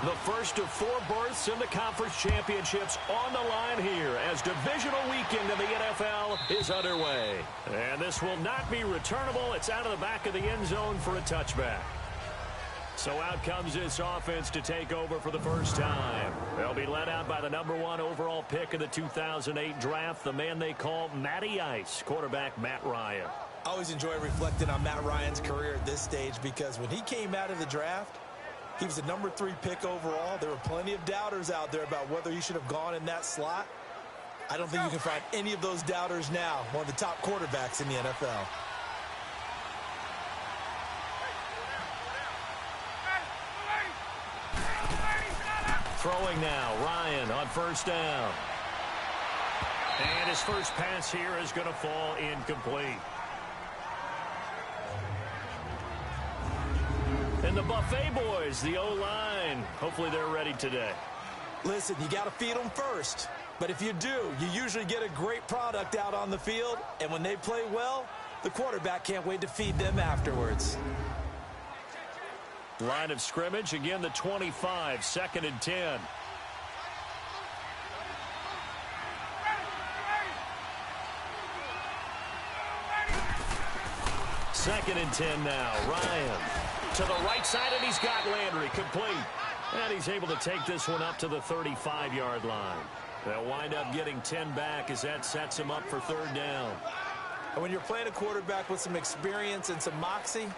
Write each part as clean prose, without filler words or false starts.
The first of 4 berths in the conference championships on the line here as divisional weekend in the NFL is underway. And this will not be returnable. It's out of the back of the end zone for a touchback. So out comes this offense to take over for the first time. They'll be led out by the #1 overall pick of the 2008 draft, the man they call Matty Ice, quarterback Matt Ryan. I always enjoy reflecting on Matt Ryan's career at this stage because when he came out of the draft, he was the #3 pick overall. There were plenty of doubters out there about whether he should have gone in that slot. I don't think you can find any of those doubters now. One of the top quarterbacks in the NFL. Throwing now, Ryan on first down. And his first pass here is going to fall incomplete. And the Buffet boys, the O-line, hopefully they're ready today. Listen, you got to feed them first. But if you do, you usually get a great product out on the field. And when they play well, the quarterback can't wait to feed them afterwards. Line of scrimmage, again the 25, 2nd and 10. Second and 10 now, Ryan. To the right side, and he's got Landry complete. And he's able to take this one up to the 35-yard line. They'll wind up getting 10 back as that sets him up for 3rd down. And when you're playing a quarterback with some experience and some moxie,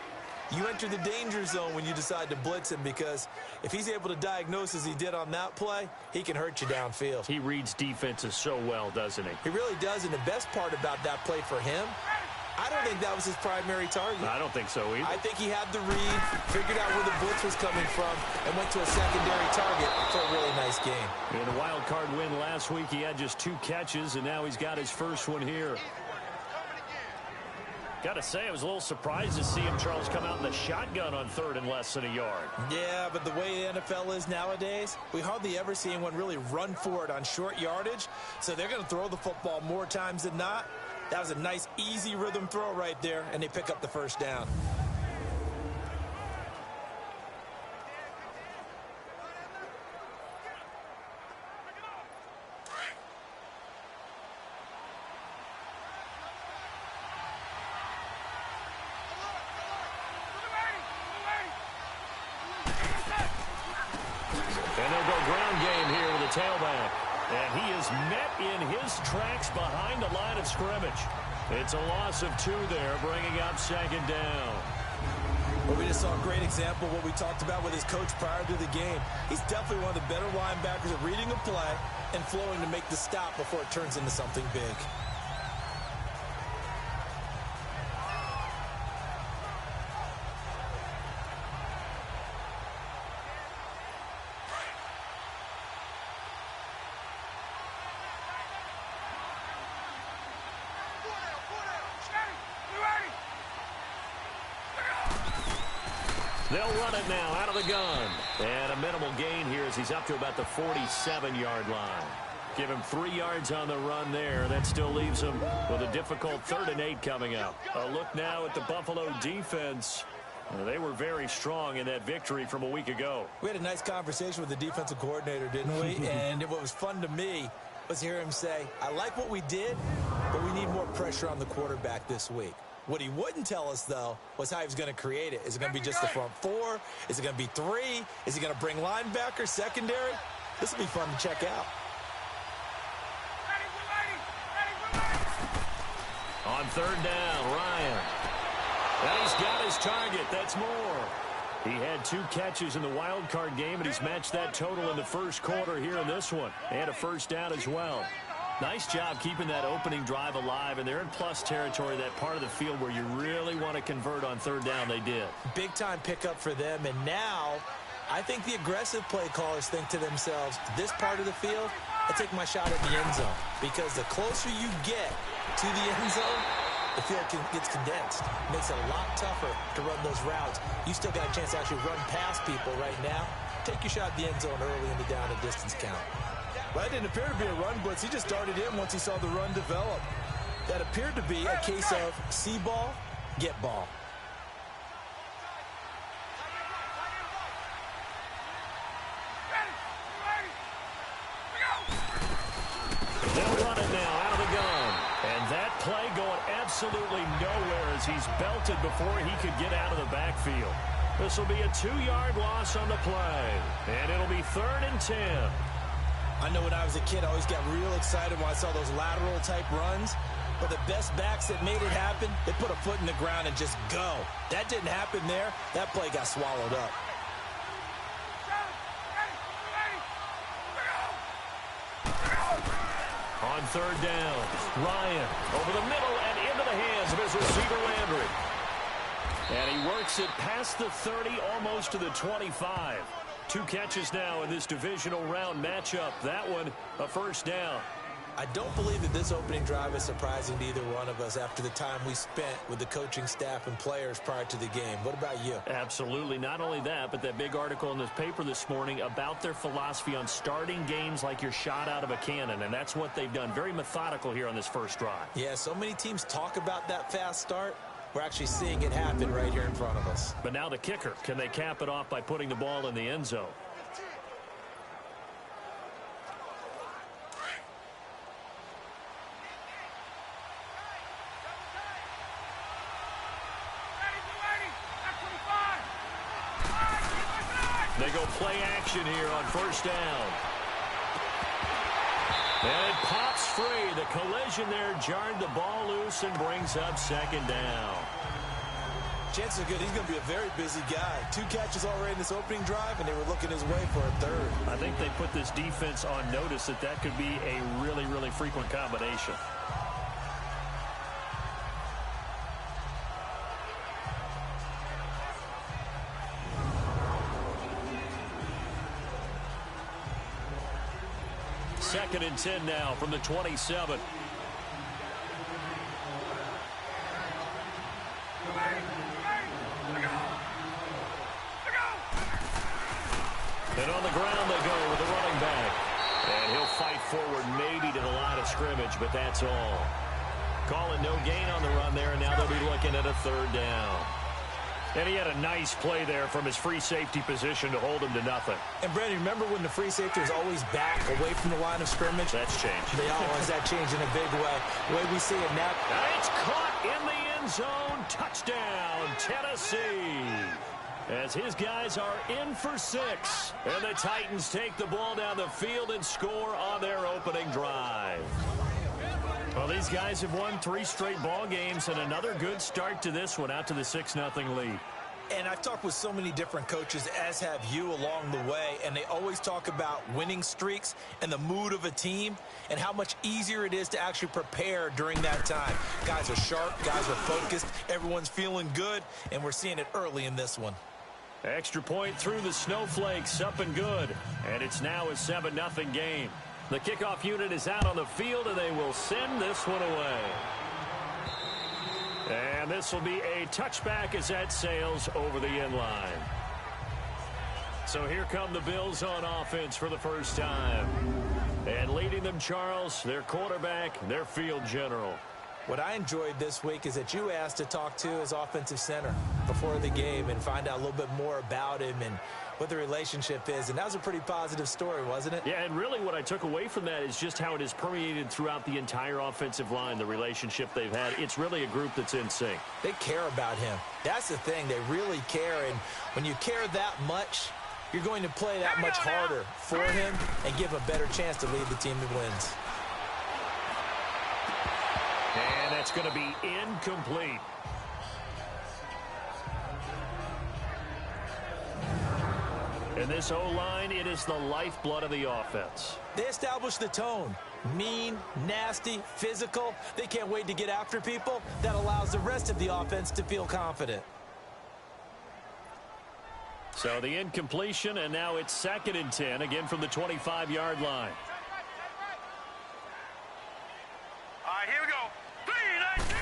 you enter the danger zone when you decide to blitz him because if he's able to diagnose as he did on that play, he can hurt you downfield. He reads defenses so well, doesn't he? He really does, and the best part about that play for him, I don't think that was his primary target. I don't think so either. I think he had the read, figured out where the blitz was coming from, and went to a secondary target for a really nice game. In the wild card win last week, he had just 2 catches, and now he's got his first one here. Got to say, I was a little surprised to see him, Charles, come out in the shotgun on 3rd and less than a yard. Yeah, but the way the NFL is nowadays, we hardly ever see anyone really run for it on short yardage. So they're going to throw the football more times than not. That was a nice, easy rhythm throw right there, and they pick up the first down. Tailback, and he is met in his tracks behind the line of scrimmage. It's a loss of 2 there, bringing up 2nd down. Well, we just saw a great example of what we talked about with his coach prior to the game. He's definitely one of the better linebackers at reading a play and flowing to make the stop before it turns into something big. They'll run it now out of the gun. And a minimal gain here as he's up to about the 47-yard line. Give him 3 yards on the run there. That still leaves him with a difficult 3rd and 8 coming up. A look now at the Buffalo defense. They were very strong in that victory from a week ago. We had a nice conversation with the defensive coordinator, didn't we? And what was fun to me was hear him say, I like what we did, but we need more pressure on the quarterback this week. What he wouldn't tell us, though, was how he was going to create it. Is it going to be just the front 4? Is it going to be 3? Is he going to bring linebackers, secondary? This will be fun to check out. On 3rd down, Ryan. And he's got his target. That's more. He had 2 catches in the wild card game, and he's matched that total in the first quarter here in this one. And a first down as well. Nice job keeping that opening drive alive, and they're in plus territory, that part of the field where you really want to convert on 3rd down. They did. Big-time pickup for them, and now I think the aggressive play callers think to themselves, this part of the field, I take my shot at the end zone, because the closer you get to the end zone, the field gets condensed. It makes it a lot tougher to run those routes. You still got a chance to actually run past people right now. Take your shot at the end zone early in the down and distance count. Well, that didn't appear to be a run blitz. He just darted in once he saw the run develop. That appeared to be a case of see ball, get ball. absolutely nowhere as he's belted before he could get out of the backfield. This will be a 2-yard loss on the play, and it'll be 3rd and 10. I know when I was a kid, I always got real excited when I saw those lateral-type runs. But the best backs that made it happen, they put a foot in the ground and just go. That didn't happen there. That play got swallowed up. On 3rd down, Ryan over the middle and into the hands of his receiver Landry. And he works it past the 30, almost to the 25. 2 catches now in this divisional round matchup. That one, a 1st down. I don't believe that this opening drive is surprising to either one of us after the time we spent with the coaching staff and players prior to the game. What about you? Absolutely. Not only that, but that big article in this paper this morning about their philosophy on starting games like you're shot out of a cannon, and that's what they've done. Very methodical here on this first drive. Yeah, so many teams talk about that fast start. We're actually seeing it happen right here in front of us. But now the kicker. Can they cap it off by putting the ball in the end zone? They go play action here on 1st down. And it pops free. The collision there jarred the ball loose and brings up 2nd down. Chances are good he's going to be a very busy guy. 2 catches already in this opening drive, and they were looking his way for a 3rd. I think they put this defense on notice that that could be a really, really frequent combination. Second and 10 now from the 27. And on the ground they go with the running back. And he'll fight forward maybe to the line of scrimmage, but that's all. Calling no gain on the run there, and now they'll be looking at a 3rd down. And he had a nice play there from his free safety position to hold him to nothing. And, Brandon, remember when the free safety was always back away from the line of scrimmage? That's changed. They always that changed in a big way. The way we see it now. And it's caught in the end zone. Touchdown, Tennessee. As his guys are in for 6. And the Titans take the ball down the field and score on their opening drive. Well, these guys have won 3 straight ball games and another good start to this one out to the 6-0 lead. And I've talked with so many different coaches, as have you, along the way, and they always talk about winning streaks and the mood of a team and how much easier it is to actually prepare during that time. Guys are sharp, guys are focused, everyone's feeling good, and we're seeing it early in this one. Extra point through the snowflakes, up and good. And it's now a 7-0 game. The kickoff unit is out on the field, and they will send this one away. And this will be a touchback as that sails over the end line. So here come the Bills on offense for the first time. And leading them, Charles, their quarterback, their field general. What I enjoyed this week is that you asked to talk to his offensive center before the game and find out a little bit more about him and what the relationship is. And that was a pretty positive story, wasn't it? Yeah, and really what I took away from that is just how it is permeated throughout the entire offensive line, the relationship they've had. It's really a group that's in sync. They care about him. That's the thing. They really care. And when you care that much, you're going to play that much harder for him and give him a better chance to lead the team that wins. And that's going to be incomplete. In this O-line, it is the lifeblood of the offense. They establish the tone. Mean, nasty, physical. They can't wait to get after people. That allows the rest of the offense to feel confident. So the incompletion, and now it's 2nd and 10, again from the 25-yard line. All right, here we go. 3, 19.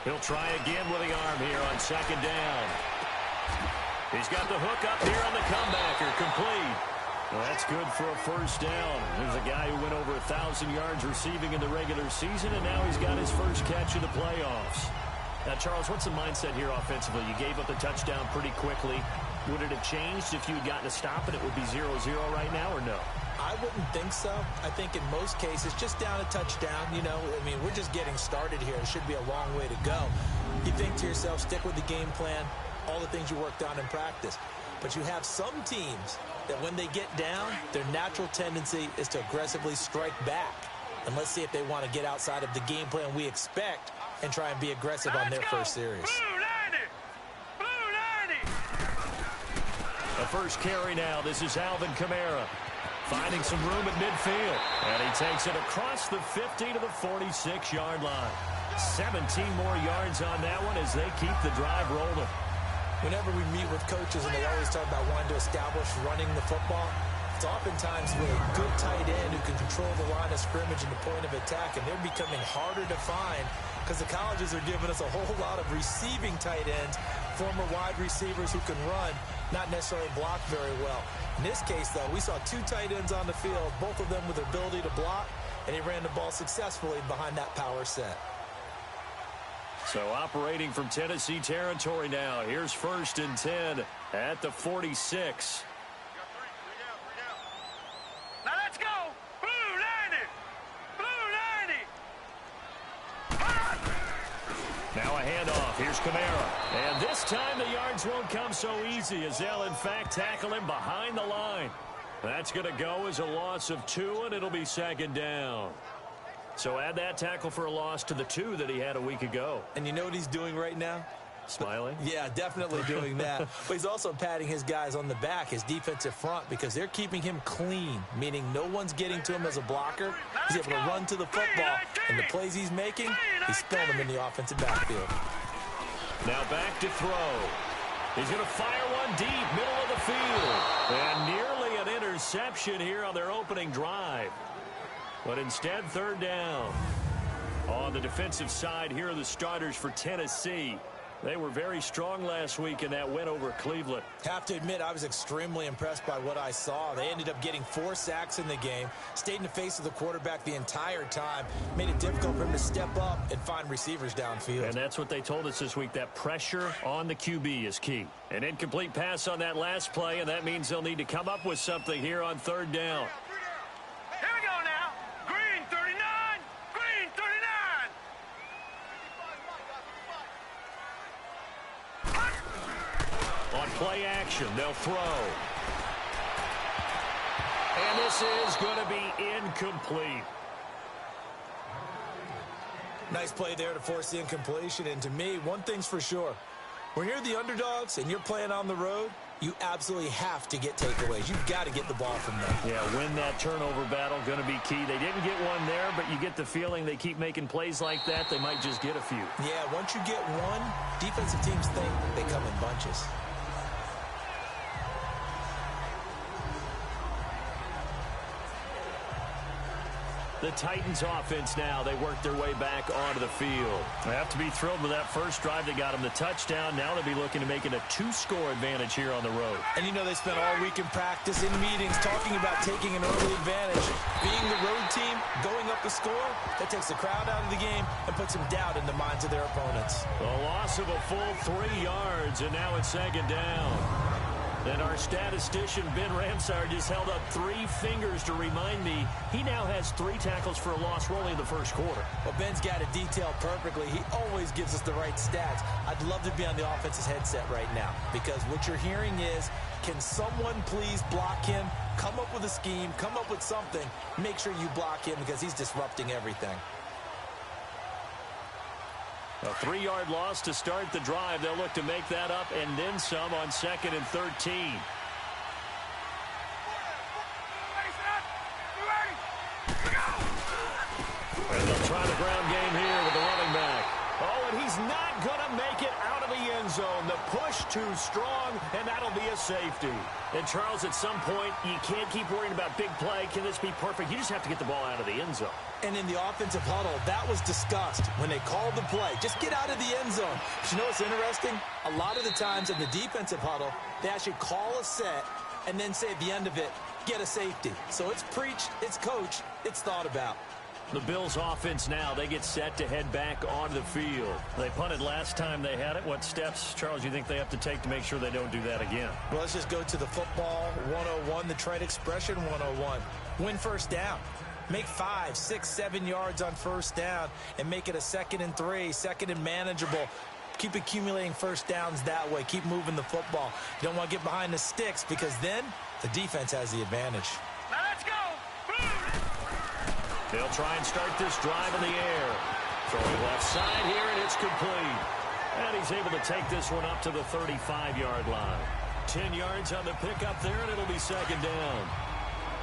He'll try again with the arm here on 2nd down. He's got the hook up here on the comebacker, complete. Well, that's good for a first down. There's a guy who went over 1,000 yards receiving in the regular season, and now he's got his first catch in the playoffs. Now, Charles, what's the mindset here offensively? You gave up the touchdown pretty quickly. Would it have changed if you had gotten a stop and it would be 0-0 right now, or no? I wouldn't think so. I think in most cases, just down a touchdown, you know, I mean, we're just getting started here. It should be a long way to go. You think to yourself, stick with the game plan, all the things you worked on in practice. But you have some teams that when they get down, their natural tendency is to aggressively strike back. And let's see if they want to get outside of the game plan we expect and try and be aggressive on their first series. The first carry now. This is Alvin Kamara finding some room at midfield. And he takes it across the 50 to the 46-yard line. 17 more yards on that one as they keep the drive rolling. Whenever we meet with coaches and they always talk about wanting to establish running the football, it's oftentimes with a good tight end who can control the line of scrimmage and the point of attack, and they're becoming harder to find because the colleges are giving us a whole lot of receiving tight ends, former wide receivers who can run, not necessarily block very well. In this case, though, we saw two tight ends on the field, both of them with the ability to block, and he ran the ball successfully behind that power set. So operating from Tennessee territory now. Here's 1st and 10 at the 46. Now let's go. Blue 90. Blue 90. Now a handoff. Here's Kamara. And this time the yards won't come so easy as they'll, in fact, tackle him behind the line. That's going to go as a loss of 2, and it'll be 2nd down. So add that tackle for a loss to the 2 that he had a week ago. And you know what he's doing right now? Smiling? Yeah, definitely doing that. But he's also patting his guys on the back, his defensive front, because they're keeping him clean, meaning no one's getting to him as a blocker. He's able to run to the football, and the plays he's making, he's spelling them in the offensive backfield. Now back to throw. He's going to fire one deep, middle of the field. And nearly an interception here on their opening drive. But instead, 3rd down. On the defensive side, here are the starters for Tennessee. They were very strong last week in that win over Cleveland. Have to admit, I was extremely impressed by what I saw. They ended up getting 4 sacks in the game, stayed in the face of the quarterback the entire time, made it difficult for him to step up and find receivers downfield. And that's what they told us this week, that pressure on the QB is key. An incomplete pass on that last play, and that means they'll need to come up with something here on 3rd down. Here we go now. Green 39. Green 39. On play action, they'll throw. And this is going to be incomplete. Nice play there to force the incompletion. And to me, one thing's for sure. When you're the underdogs and you're playing on the road, you absolutely have to get takeaways. You've got to get the ball from them. Yeah, win that turnover battle, going to be key. They didn't get one there, but you get the feeling they keep making plays like that, they might just get a few. Yeah, once you get one, defensive teams think they come in bunches. The Titans offense now, they work their way back onto the field. They have to be thrilled with that first drive. They got them the touchdown. Now they'll be looking to make it a 2-score advantage here on the road. And you know they spent all week in practice, in meetings, talking about taking an early advantage. Being the road team, going up a score, that takes the crowd out of the game and puts some doubt in the minds of their opponents. A loss of a full 3 yards, and now it's 2nd down. And our statistician, Ben Ramsar, just held up 3 fingers to remind me he now has 3 tackles for a loss. We're only in the first quarter. Well, Ben's got it detailed perfectly. He always gives us the right stats. I'd love to be on the offense's headset right now because what you're hearing is, can someone please block him? Come up with a scheme. Come up with something. Make sure you block him because he's disrupting everything. A 3-yard loss to start the drive. They'll look to make that up and then some on 2nd and 13. And they'll try the ground game here with the running back. Oh, and he's not going to make it out of the end zone. The push too strong, and that'll be a safety. And, Charles, at some point, you can't keep worrying about big play. Can this be perfect? You just have to get the ball out of the end zone. And in the offensive huddle, that was discussed when they called the play. Just get out of the end zone. But you know what's interesting? A lot of the times in the defensive huddle, they actually call a set and then say at the end of it, get a safety. So it's preached, it's coached, it's thought about. The Bills offense now, they get set to head back onto the field. They punted last time they had it. What steps, Charles, you think they have to take to make sure they don't do that again? Well, let's just go to the football 101, the trade expression 101. Win first down. Make 5, 6, 7 yards on first down and make it a 2nd and 3, 2nd and manageable. Keep accumulating first downs that way. Keep moving the football. You don't want to get behind the sticks because then the defense has the advantage. Let's go. They'll try and start this drive in the air. Throwing left side here, and it's complete. And he's able to take this one up to the 35-yard line. 10 yards on the pickup there, and it'll be 2nd down.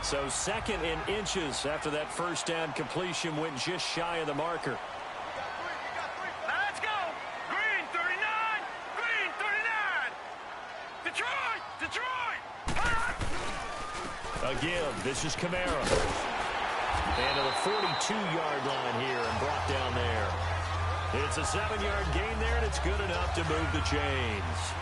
So 2nd in inches after that first down completion went just shy of the marker. Let's go. Green 39. Green 39. Detroit. Detroit. Again, this is Kamara. And to the 42-yard line here and brought down there. It's a 7-yard gain there, and it's good enough to move the chains.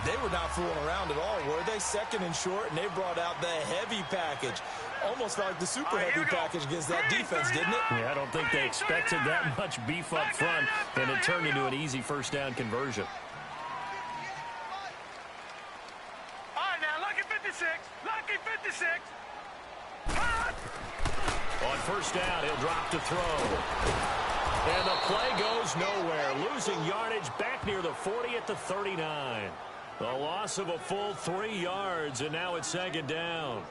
They were not fooling around at all, were they? 2nd and short, and they brought out the heavy package. Almost like the super heavy package against that defense, didn't it? Yeah, I don't think they expected that much beef up front, and it turned into an easy first down conversion. All right, now, lucky 56. Lucky 56. On first down, he'll drop to throw. And the play goes nowhere. Losing yardage back near the 40 at the 39. The loss of a full 3 yards, and now it's 2nd down.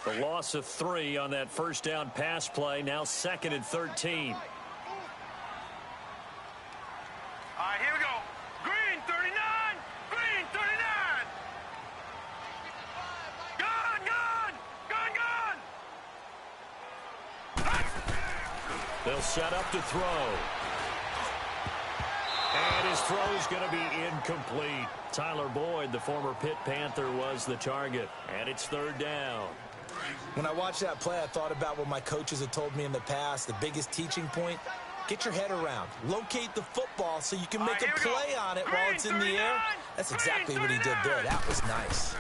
The loss of 3 on that first down pass play, now 2nd and 13. All right, here we go. Green 39. Green 39. They'll set up to throw. And his throw's going to be incomplete. Tyler Boyd, the former Pitt Panther, was the target. And it's 3rd down. When I watched that play, I thought about what my coaches had told me in the past. The biggest teaching point, get your head around. Locate the football so you can make a play on it while it's in the air. That's exactly what he did there. That was nice.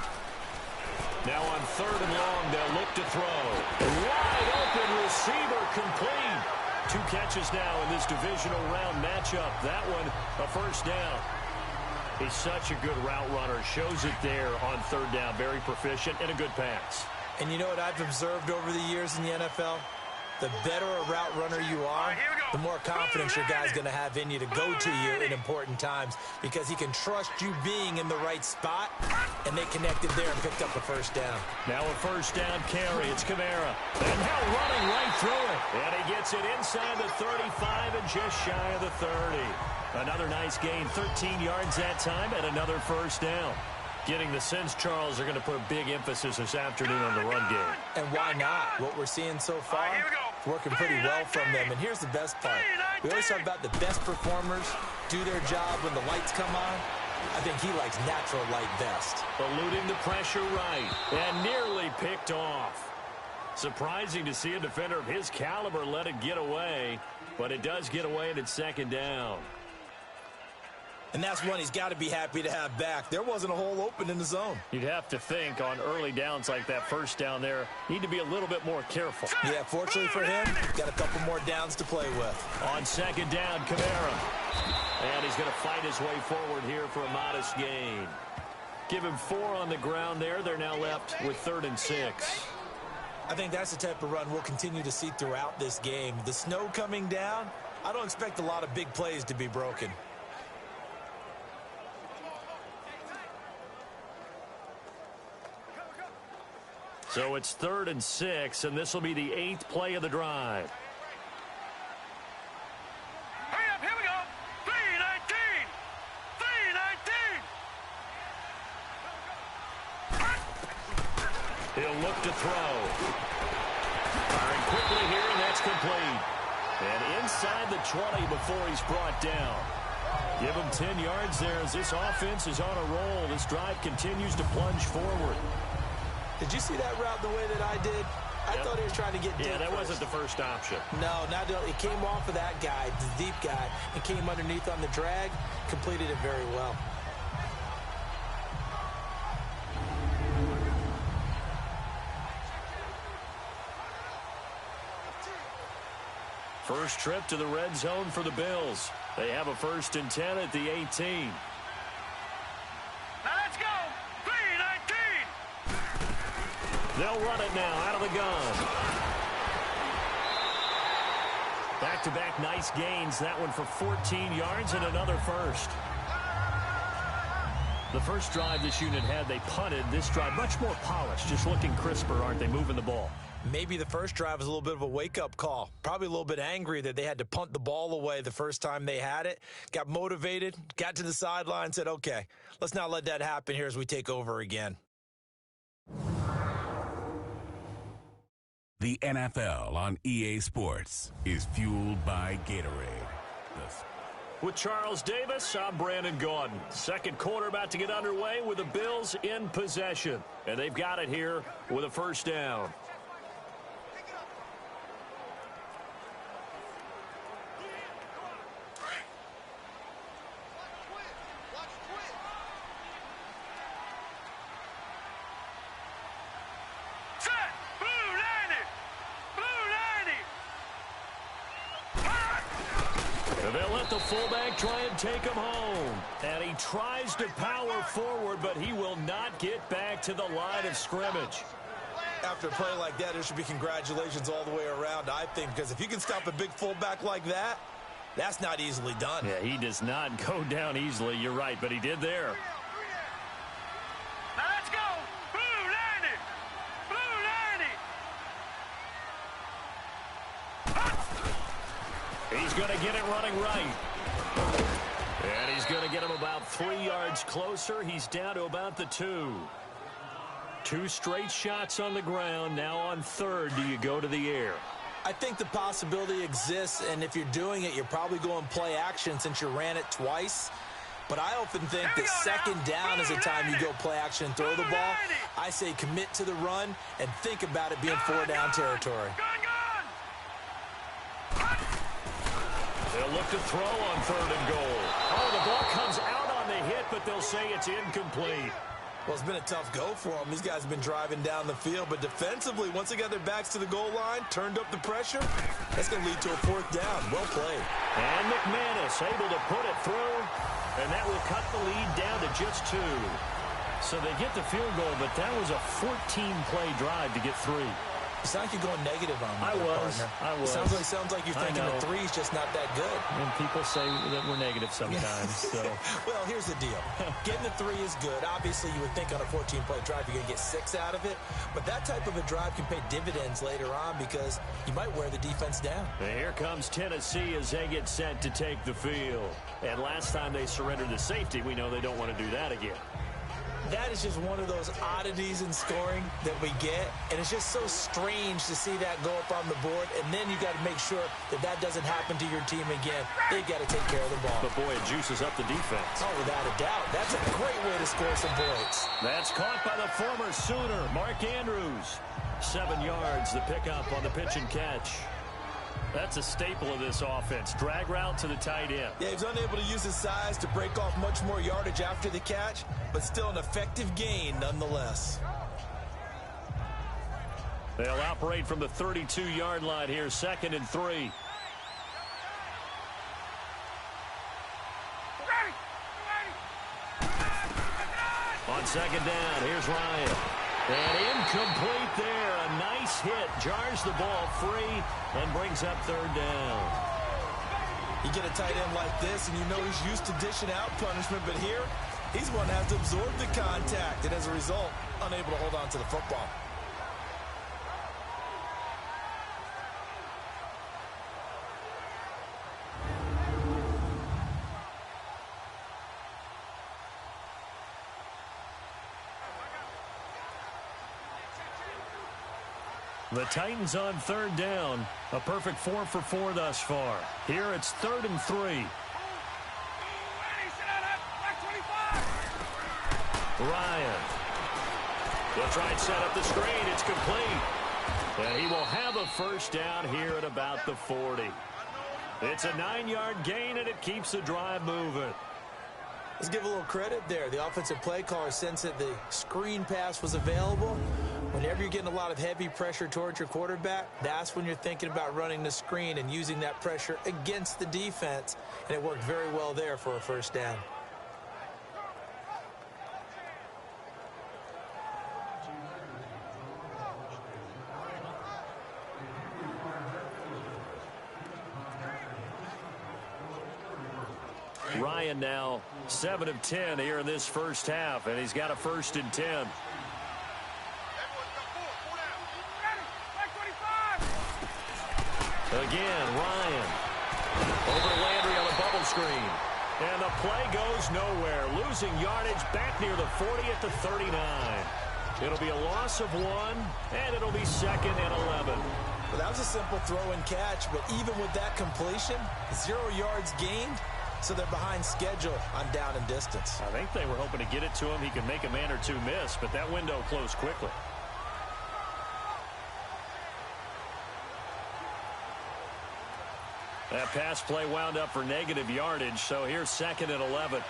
Now on 3rd and long, they'll look to throw. Wide open receiver complete. 2 catches now in this divisional round matchup. That one, a first down. He's such a good route runner. Shows it there on 3rd down. Very proficient and a good pass. And you know what I've observed over the years in the NFL? The better a route runner you are, the more confidence your guy's going to have in you to go to you in important times because he can trust you being in the right spot, and they connected there and picked up a first down. Now a first down carry. It's Kamara. And now running right through it. And he gets it inside the 35 and just shy of the 30. Another nice gain, 13 yards that time, and another first down. Getting the sense, Charles, they're going to put a big emphasis this afternoon on the run game. And why not? What we're seeing so far, working pretty well from them. And here's the best part. We always talk about the best performers do their job when the lights come on. I think he likes natural light best. Eluding the pressure right and nearly picked off. Surprising to see a defender of his caliber let it get away, but it does get away and it's 2nd down. And that's one he's got to be happy to have back. There wasn't a hole open in the zone. You'd have to think on early downs like that first down there, need to be a little bit more careful. Yeah, fortunately for him, got a couple more downs to play with. On 2nd down, Kamara. And he's going to fight his way forward here for a modest gain. Give him 4 on the ground there. They're now left with 3rd and 6. I think that's the type of run we'll continue to see throughout this game. The snow coming down, I don't expect a lot of big plays to be broken. So it's 3rd and 6, and this will be the 8th play of the drive. Hurry up, here we go. 319. 319. He'll look to throw. Firing quickly here, and that's complete. And inside the 20 before he's brought down. Give him 10 yards there as this offense is on a roll. This drive continues to plunge forward. Did you see that route the way that I did? I thought he was trying to get deep. Yeah, that wasn't the first option. No, it came off of that guy, the deep guy, and came underneath on the drag, completed it very well. First trip to the red zone for the Bills. They have a 1st and 10 at the 18. Now let's go. 3-19. They'll run it now out of the gun. Back-to-back nice gains. That one for 14 yards and another first. The first drive this unit had, they punted. This drive, much more polished, just looking crisper, aren't they, moving the ball? Maybe the first drive was a little bit of a wake-up call. Probably a little bit angry that they had to punt the ball away the first time they had it. Got motivated, got to the sideline, said, okay, let's not let that happen here as we take over again. The NFL on EA Sports is fueled by Gatorade. With Charles Davis, I'm Brandon Gaudin. Second quarter about to get underway with the Bills in possession. And they've got it here with a 1st down. They'll let the fullback try and take him home. And he tries to power forward, but he will not get back to the line of scrimmage. After a play like that, there should be congratulations all the way around, I think, because if you can stop a big fullback like that, that's not easily done. Yeah, he does not go down easily. You're right, but he did there. Now let's go. Blue 90. He's going to get it running right. And he's going to get him about 3 yards closer. He's down to about the 2. 2 straight shots on the ground. Now on 3rd, do you go to the air? I think the possibility exists, and if you're doing it, you're probably going play action since you ran it twice. But I often think that 2nd down is the time you go play action and throw the ball. I say commit to the run and think about it being 4-down territory. They'll look to throw on 3rd and goal. Oh, the ball comes out on the hit, but they'll say it's incomplete. Well, it's been a tough go for them. These guys have been driving down the field, but defensively, once they got their backs to the goal line, turned up the pressure, that's going to lead to a 4th down. Well played. And McManus able to put it through, and that will cut the lead down to just 2. So they get the field goal, but that was a 14-play drive to get 3. It sounds like you're going negative on me. I was. It sounds like you're thinking the 3's just not that good. And people say that we're negative sometimes. So. Well, here's the deal. Getting the 3 is good. Obviously, you would think on a 14-play drive you're going to get 6 out of it. But that type of a drive can pay dividends later on because you might wear the defense down. And here comes Tennessee as they get set to take the field. And last time they surrendered the safety, we know they don't want to do that again. That is just one of those oddities in scoring that we get, and it's just so strange to see that go up on the board, and then you got to make sure that that doesn't happen to your team again. They got to take care of the ball. But boy, it juices up the defense. Oh, without a doubt. That's a great way to score some points. That's caught by the former Sooner, Mark Andrews. 7 yards, the pickup on the pitch and catch. That's a staple of this offense. Drag route to the tight end. Yeah, he's unable to use his size to break off much more yardage after the catch, but still an effective gain nonetheless. They'll operate from the 32-yard line here, 2nd and 3. On 2nd down, here's Ryan. And incomplete there. A nice hit. Jars the ball free and brings up 3rd down. You get a tight end like this, and you know he's used to dishing out punishment, but here, he's one that has to absorb the contact, and as a result, unable to hold on to the football. The Titans on 3rd down. A perfect 4 for 4 thus far. Here it's 3rd and 3. Ryan. They'll try and set up the screen. It's complete. And he will have a 1st down here at about the 40. It's a 9-yard gain, and it keeps the drive moving. Let's give a little credit there. The offensive play caller sensed that the screen pass was available, Whenever you're getting a lot of heavy pressure towards your quarterback, that's when you're thinking about running the screen and using that pressure against the defense. And it worked very well there for a first down. Ryan now 7 of 10 here in this first half, and he's got a 1st and 10. Again, Ryan. Over to Landry on the bubble screen. And the play goes nowhere. Losing yardage back near the 40 at the 39. It'll be a loss of 1, and it'll be 2nd and 11. Well, that was a simple throw and catch, but even with that completion, 0 yards gained, so they're behind schedule on down and distance. I think they were hoping to get it to him. He could make a man or two miss, but that window closed quickly. That pass play wound up for negative yardage, so here's 2nd and 11.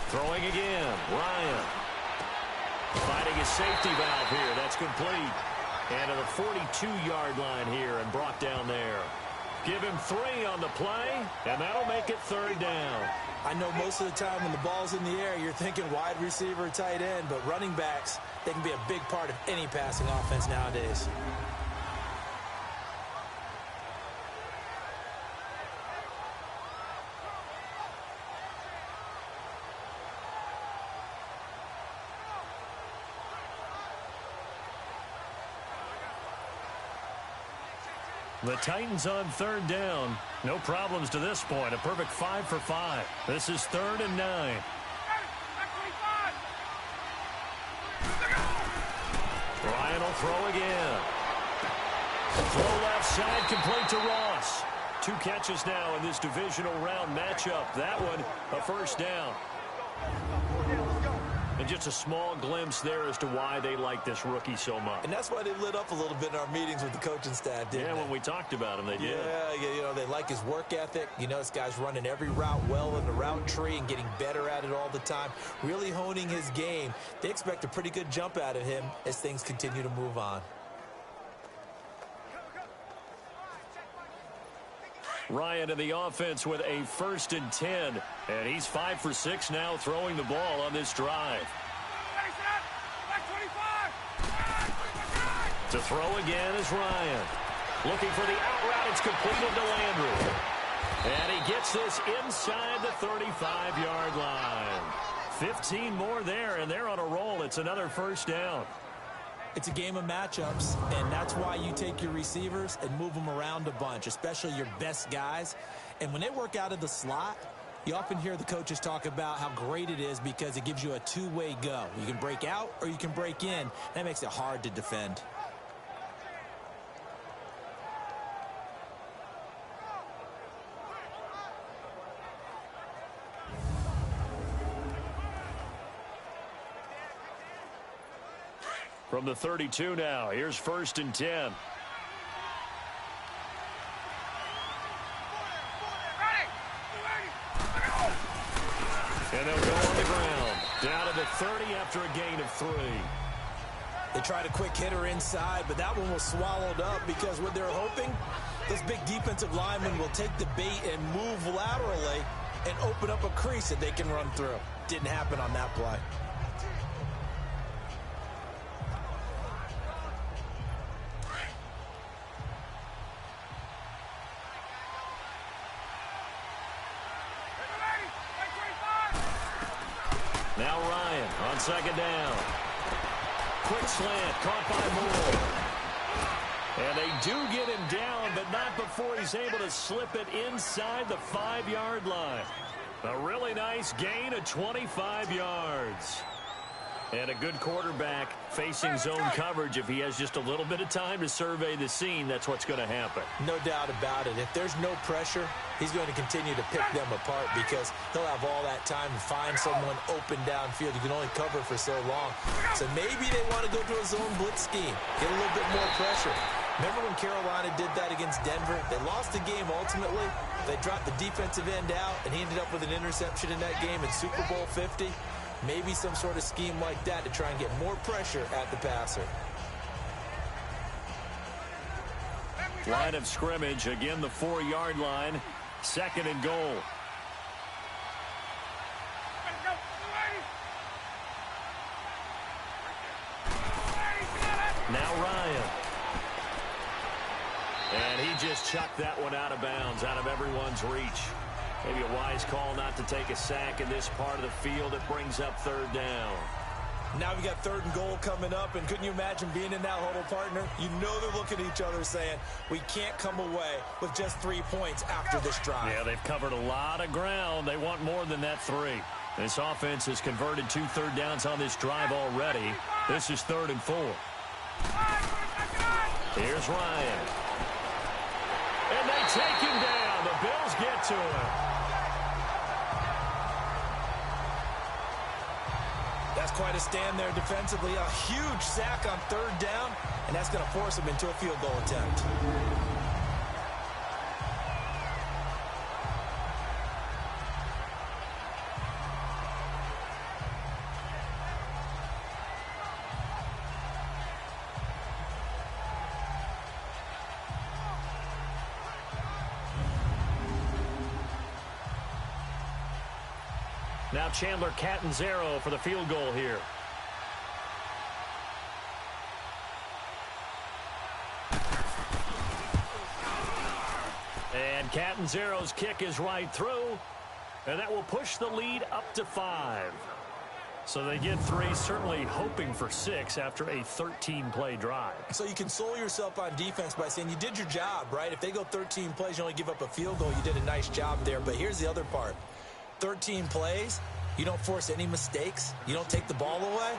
Throwing again, Ryan. Fighting his safety valve here. That's complete. And to the 42-yard line here and brought down there. Give him 3 on the play, and that'll make it 3rd down. I know most of the time when the ball's in the air, you're thinking wide receiver, tight end, but running backs, they can be a big part of any passing offense nowadays. The Titans on 3rd down. No problems to this point. A perfect 5 for 5. This is 3rd and 9. Ryan will throw again. Throw left side, complete to Ross. 2 catches now in this divisional round matchup. That one, a 1st down. And just a small glimpse there as to why they like this rookie so much. And that's why they lit up a little bit in our meetings with the coaching staff, didn't they? Yeah, when we talked about him, they did. Yeah, you know, they like his work ethic. You know, this guy's running every route well in the route tree and getting better at it all the time, really honing his game. They expect a pretty good jump out of him as things continue to move on. Ryan in the offense with a 1st and 10. And he's 5 for 6 now throwing the ball on this drive. To throw again is Ryan. Looking for the out route. It's completed to Landry. And he gets this inside the 35-yard line. 15 more there, and they're on a roll. It's another 1st down. It's a game of matchups, and that's why you take your receivers and move them around a bunch, especially your best guys. And when they work out of the slot, you often hear the coaches talk about how great it is because it gives you a two-way go. You can break out or you can break in. That makes it hard to defend. From the 32 now, here's 1st and 10. And they'll go on the ground. Down to the 30 after a gain of 3. They tried a quick hitter inside, but that one was swallowed up because what they're hoping, those big defensive linemen will take the bait and move laterally and open up a crease that they can run through. Didn't happen on that play. Now Ryan on 2nd down. Quick slant, caught by Moore. And they do get him down, but not before he's able to slip it inside the 5-yard line. A really nice gain of 25 yards. And a good quarterback facing zone coverage. If he has just a little bit of time to survey the scene, that's what's going to happen. No doubt about it. If there's no pressure, he's going to continue to pick them apart because he'll have all that time to find someone open downfield. You can only cover for so long. So maybe they want to go to a zone blitz scheme, get a little bit more pressure. Remember when Carolina did that against Denver? They lost the game ultimately. They dropped the defensive end out, and he ended up with an interception in that game in Super Bowl 50. Maybe some sort of scheme like that to try and get more pressure at the passer. Line of scrimmage, again the 4-yard line. 2nd and goal. Now Ryan. And he just chucked that one out of bounds, out of everyone's reach. Maybe a wise call not to take a sack in this part of the field. It brings up 3rd down. Now we got 3rd and goal coming up, and couldn't you imagine being in that huddle, partner? You know they're looking at each other saying, we can't come away with just 3 points after this drive. Yeah, they've covered a lot of ground. They want more than that 3. This offense has converted 2 third downs on this drive already. This is 3rd and 4. Here's Ryan. And they take him down. The Bills get to him. That's quite a stand there defensively. A huge sack on 3rd down, and that's going to force him into a field goal attempt. Now Chandler Catanzaro for the field goal here. And Catanzaro's kick is right through. And that will push the lead up to 5. So they get 3, certainly hoping for 6 after a 13-play drive. So you console yourself on defense by saying you did your job, right? If they go 13 plays, you only give up a field goal, you did a nice job there. But here's the other part. 13 plays, you don't force any mistakes, you don't take the ball away.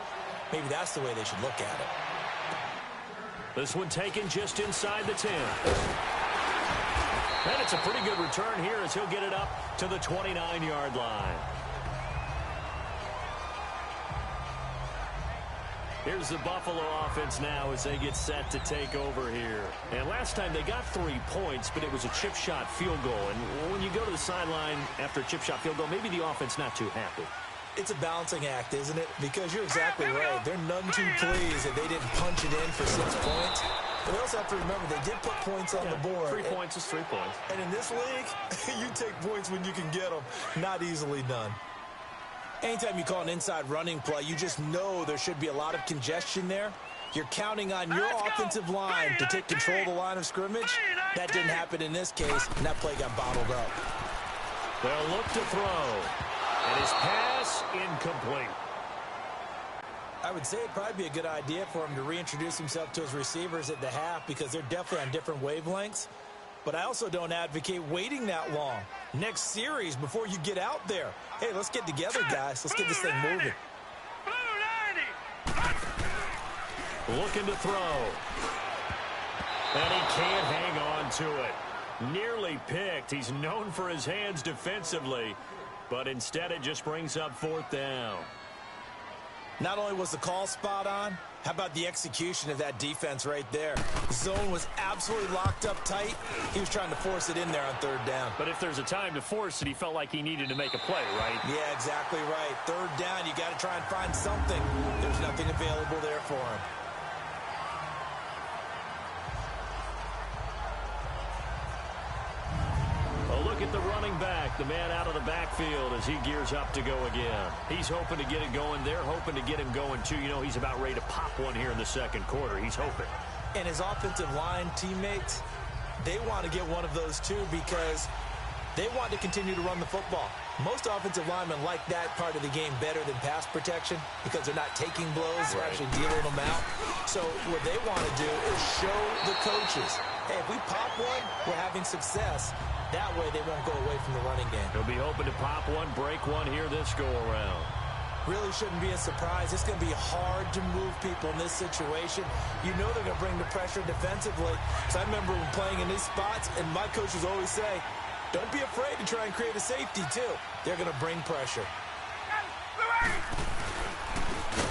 Maybe that's the way they should look at it. This one taken just inside the 10. And it's a pretty good return here as he'll get it up to the 29-yard line. Here's the Buffalo offense now as they get set to take over here. And last time they got 3 points, but it was a chip shot field goal. And when you go to the sideline after a chip shot field goal, maybe the offense not too happy. It's a balancing act, isn't it? Because you're exactly right. They're none too pleased that they didn't punch it in for 6 points. But they also have to remember they did put points on the board. 3 points is 3 points. And in this league, you take points when you can get them. Not easily done. Anytime you call an inside running play, you just know there should be a lot of congestion there. You're counting on your offensive line to take control of the line of scrimmage. That didn't happen in this case, and that play got bottled up. They'll look to throw. And his pass incomplete. I would say it'd probably be a good idea for him to reintroduce himself to his receivers at the half because they're definitely on different wavelengths. But I also don't advocate waiting that long. Next series before you get out there. Hey, let's get together, guys. Let's get this thing moving. Looking to throw. And he can't hang on to it. Nearly picked. He's known for his hands defensively. But instead it just brings up 4th down. Not only was the call spot on, how about the execution of that defense right there? The zone was absolutely locked up tight. He was trying to force it in there on 3rd down. But if there's a time to force it, he felt like he needed to make a play, right? Yeah, exactly right. 3rd down, you got to try and find something. There's nothing available there for him. Look at the running back, the man out of the backfield as he gears up to go again. He's hoping to get it going. They're hoping to get him going, too. You know, he's about ready to pop one here in the 2nd quarter. He's hoping. And his offensive line teammates, they want to get one of those, too, because they want to continue to run the football. Most offensive linemen like that part of the game better than pass protection because they're not taking blows. They're actually dealing them out. So what they want to do is show the coaches, hey, if we pop one, we're having success. That way they won't go away from the running game. He'll be hoping to pop one, break one here this go-around. Really shouldn't be a surprise. It's going to be hard to move people in this situation. You know they're going to bring the pressure defensively. So I remember when playing in these spots, and my coaches always say, don't be afraid to try and create a safety, too. They're going to bring pressure.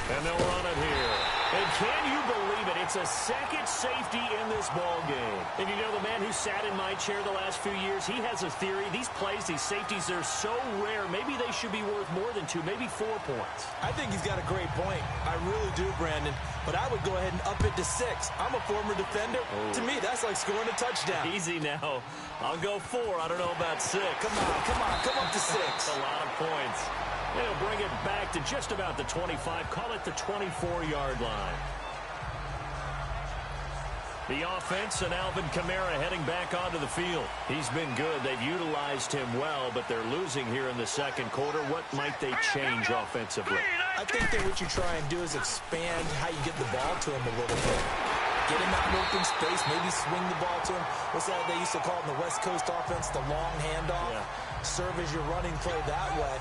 And they'll run it here. And can you believe it? It's That's a second safety in this ball game. And you know, the man who sat in my chair the last few years, he has a theory. These plays, these safeties, they're so rare. Maybe they should be worth more than 2, maybe 4 points. I think he's got a great point. I really do, Brandon. But I would go ahead and up it to 6. I'm a former defender. Oh. To me, that's like scoring a touchdown. Easy now. I'll go 4. I don't know about 6. Come up to 6. That's a lot of points. They'll bring it back to just about the 25. Call it the 24-yard line. The offense and Alvin Kamara heading back onto the field. He's been good. They've utilized him well, but they're losing here in the second quarter. What might they change offensively? I think that what you try and do is expand how you get the ball to him a little bit. Get him out in open space, maybe swing the ball to him. What's that they used to call it in the West Coast offense, the long handoff? Yeah. Serve as your running play that way,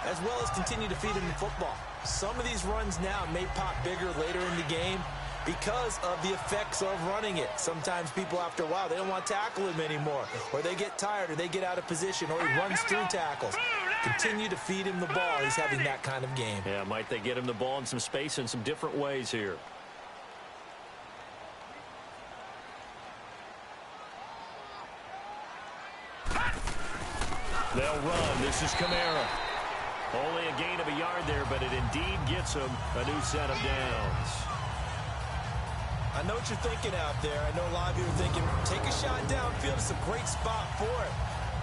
as well as continue to feed him the football. Some of these runs now may pop bigger later in the game because of the effects of running it. Sometimes people, after a while, they don't want to tackle him anymore, or they get tired, or they get out of position, or he runs through tackles. Continue to feed him the ball. He's having that kind of game. Yeah, might they get him the ball in some space in some different ways here. They'll run. This is Kamara. Only a gain of a yard there, but it indeed gets him a new set of downs. I know what you're thinking out there. I know a lot of you are thinking, take a shot downfield. It's a great spot for it.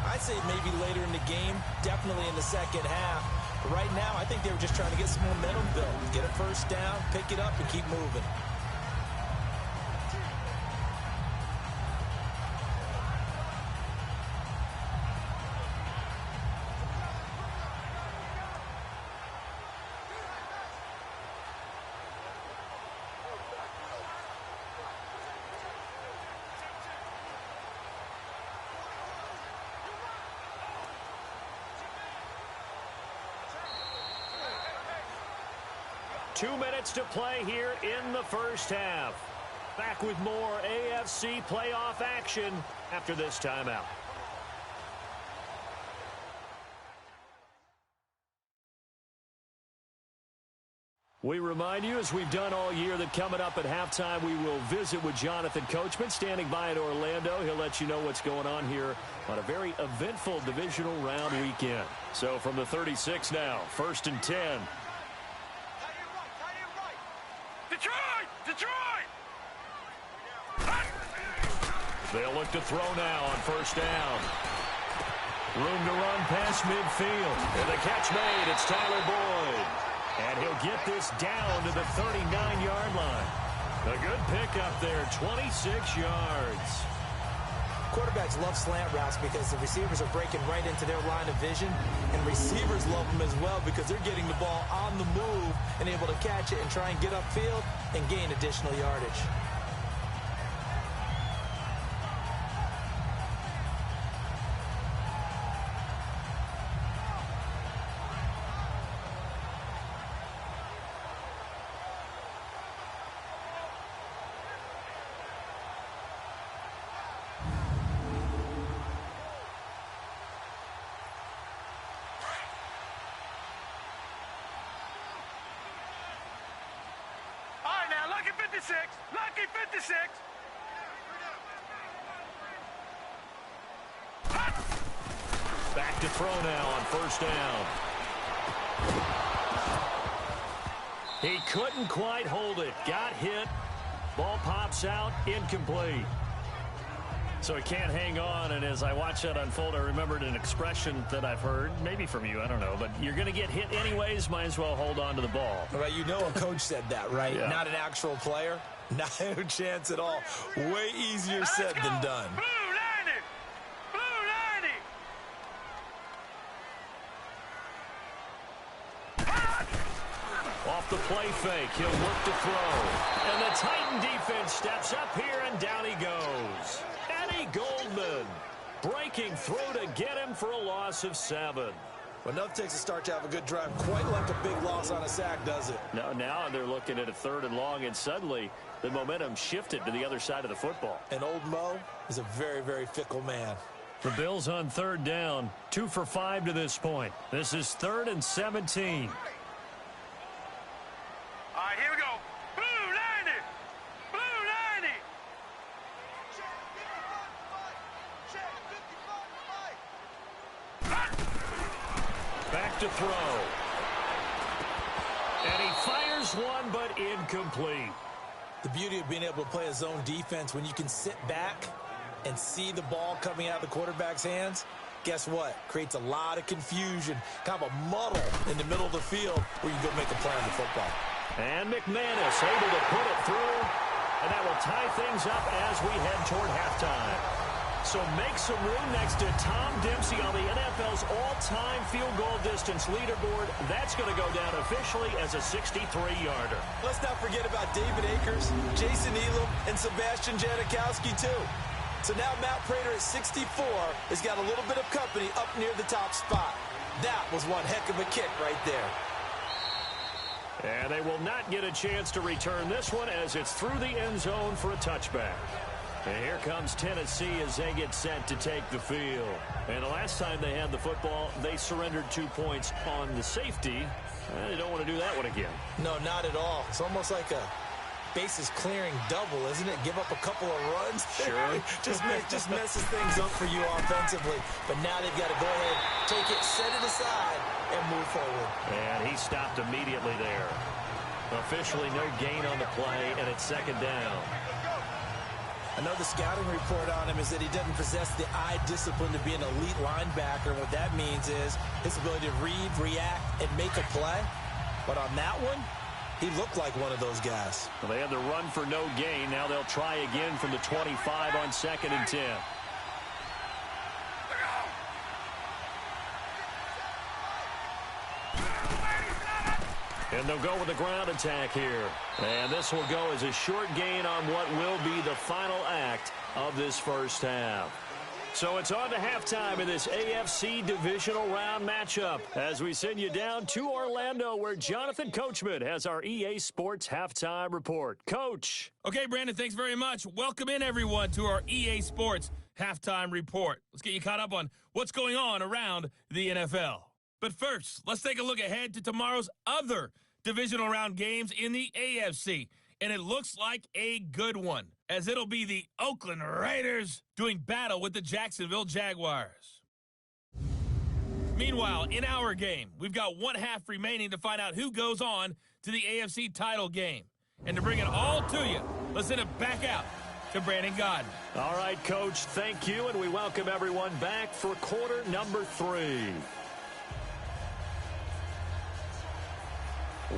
I'd say maybe later in the game, definitely in the second half. But right now, I think they were just trying to get some momentum built. Get a first down, pick it up, and keep moving. Two minutes to play here in the first half. Back with more AFC playoff action after this timeout. We remind you, as we've done all year, that coming up at halftime, we will visit with Jonathan Coachman, standing by in Orlando. He'll let you know what's going on here on a very eventful divisional round weekend. So from the 36 now, 1st and 10. Detroit! They'll look to throw now on first down. Room to run past midfield. And the catch made. It's Tyler Boyd. And he'll get this down to the 39-yard line. A good pickup there, 26 yards. Quarterbacks love slant routes because the receivers are breaking right into their line of vision, and receivers love them as well because they're getting the ball on the move and able to catch it and try and get upfield and gain additional yardage. Lucky 56. Back to throw now on first down. He couldn't quite hold it. Got hit. Ball pops out. Incomplete. So he can't hang on, and as I watch that unfold, I remembered an expression that I've heard, maybe from you, I don't know, but you're going to get hit anyways, might as well hold on to the ball. Right, you know a coach said that, right? Yeah. Not an actual player. Not a chance at all. Way easier said than done. Blue 90! Blue 90! Off the play fake, he'll look to throw. And the Titan defense steps up here, and down he goes. Eddie Goldman breaking through to get him for a loss of 7. Well, enough takes a start to have a good drive. Quite like a big loss on a sack, does it? No, now they're looking at a 3rd and long, and suddenly the momentum shifted to the other side of the football. And old Mo is a very, very fickle man. The Bills on 3rd down, 2 for 5 to this point. This is 3rd and 17. All right, here we go. Blue 90! Blue to throw. And he fires one, but incomplete. The beauty of being able to play a zone defense when you can sit back and see the ball coming out of the quarterback's hands, guess what? Creates a lot of confusion, kind of a muddle in the middle of the field where you go make a play on the football. And McManus able to put it through, and that will tie things up as we head toward halftime. So make some room next to Tom Dempsey on the NFL's all-time field goal distance leaderboard. That's going to go down officially as a 63-yarder. Let's not forget about David Akers, Jason Elam, and Sebastian Janikowski, too. So now Matt Prater at 64 has got a little bit of company up near the top spot. That was one heck of a kick right there. And they will not get a chance to return this one as it's through the end zone for a touchback. And here comes Tennessee as they get set to take the field. And the last time they had the football, they surrendered 2 points on the safety. They don't want to do that one again. No, not at all. It's almost like a bases clearing double, isn't it? Give up a couple of runs. Sure. just messes things up for you offensively. But now they've got to go ahead, take it, set it aside, and move forward. And he stopped immediately there. Officially no gain on the play, and it's second down. I know the scouting report on him is that he doesn't possess the eye discipline to be an elite linebacker. What that means is his ability to read, react, and make a play. But on that one, he looked like one of those guys. Well, they had the run for no gain. Now they'll try again from the 25 on 2nd and 10. And they'll go with the ground attack here. And this will go as a short gain on what will be the final act of this first half. So it's on to halftime in this AFC Divisional Round matchup as we send you down to Orlando where Jonathan Coachman has our EA Sports Halftime Report. Coach. Okay, Brandon, thanks very much. Welcome in, everyone, to our EA Sports Halftime Report. Let's get you caught up on what's going on around the NFL. But first, let's take a look ahead to tomorrow's other divisional round games in the AFC. And it looks like a good one, as it'll be the Oakland Raiders doing battle with the Jacksonville Jaguars. Meanwhile, in our game, we've got one half remaining to find out who goes on to the AFC title game. And to bring it all to you, let's send it back out to Brandon Godden. All right, Coach, thank you, and we welcome everyone back for quarter number 3.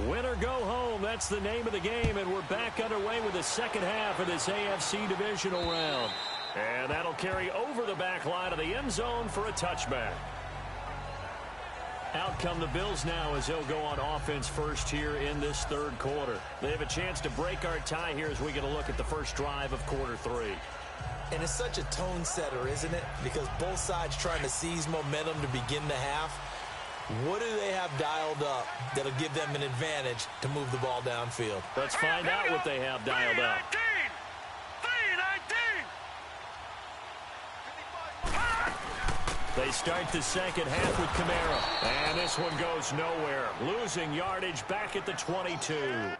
Win or go home, that's the name of the game, and we're back underway with the second half of this AFC Divisional Round. And that'll carry over the back line of the end zone for a touchback. Out come the Bills now as they'll go on offense first here in this third quarter. They have a chance to break our tie here as we get a look at the first drive of quarter 3. And it's such a tone setter, isn't it? Because both sides trying to seize momentum to begin the half. What do they have dialed up that'll give them an advantage to move the ball downfield? Let's find out what they have dialed up. 319! They start the second half with Kamara. And this one goes nowhere. Losing yardage back at the 22.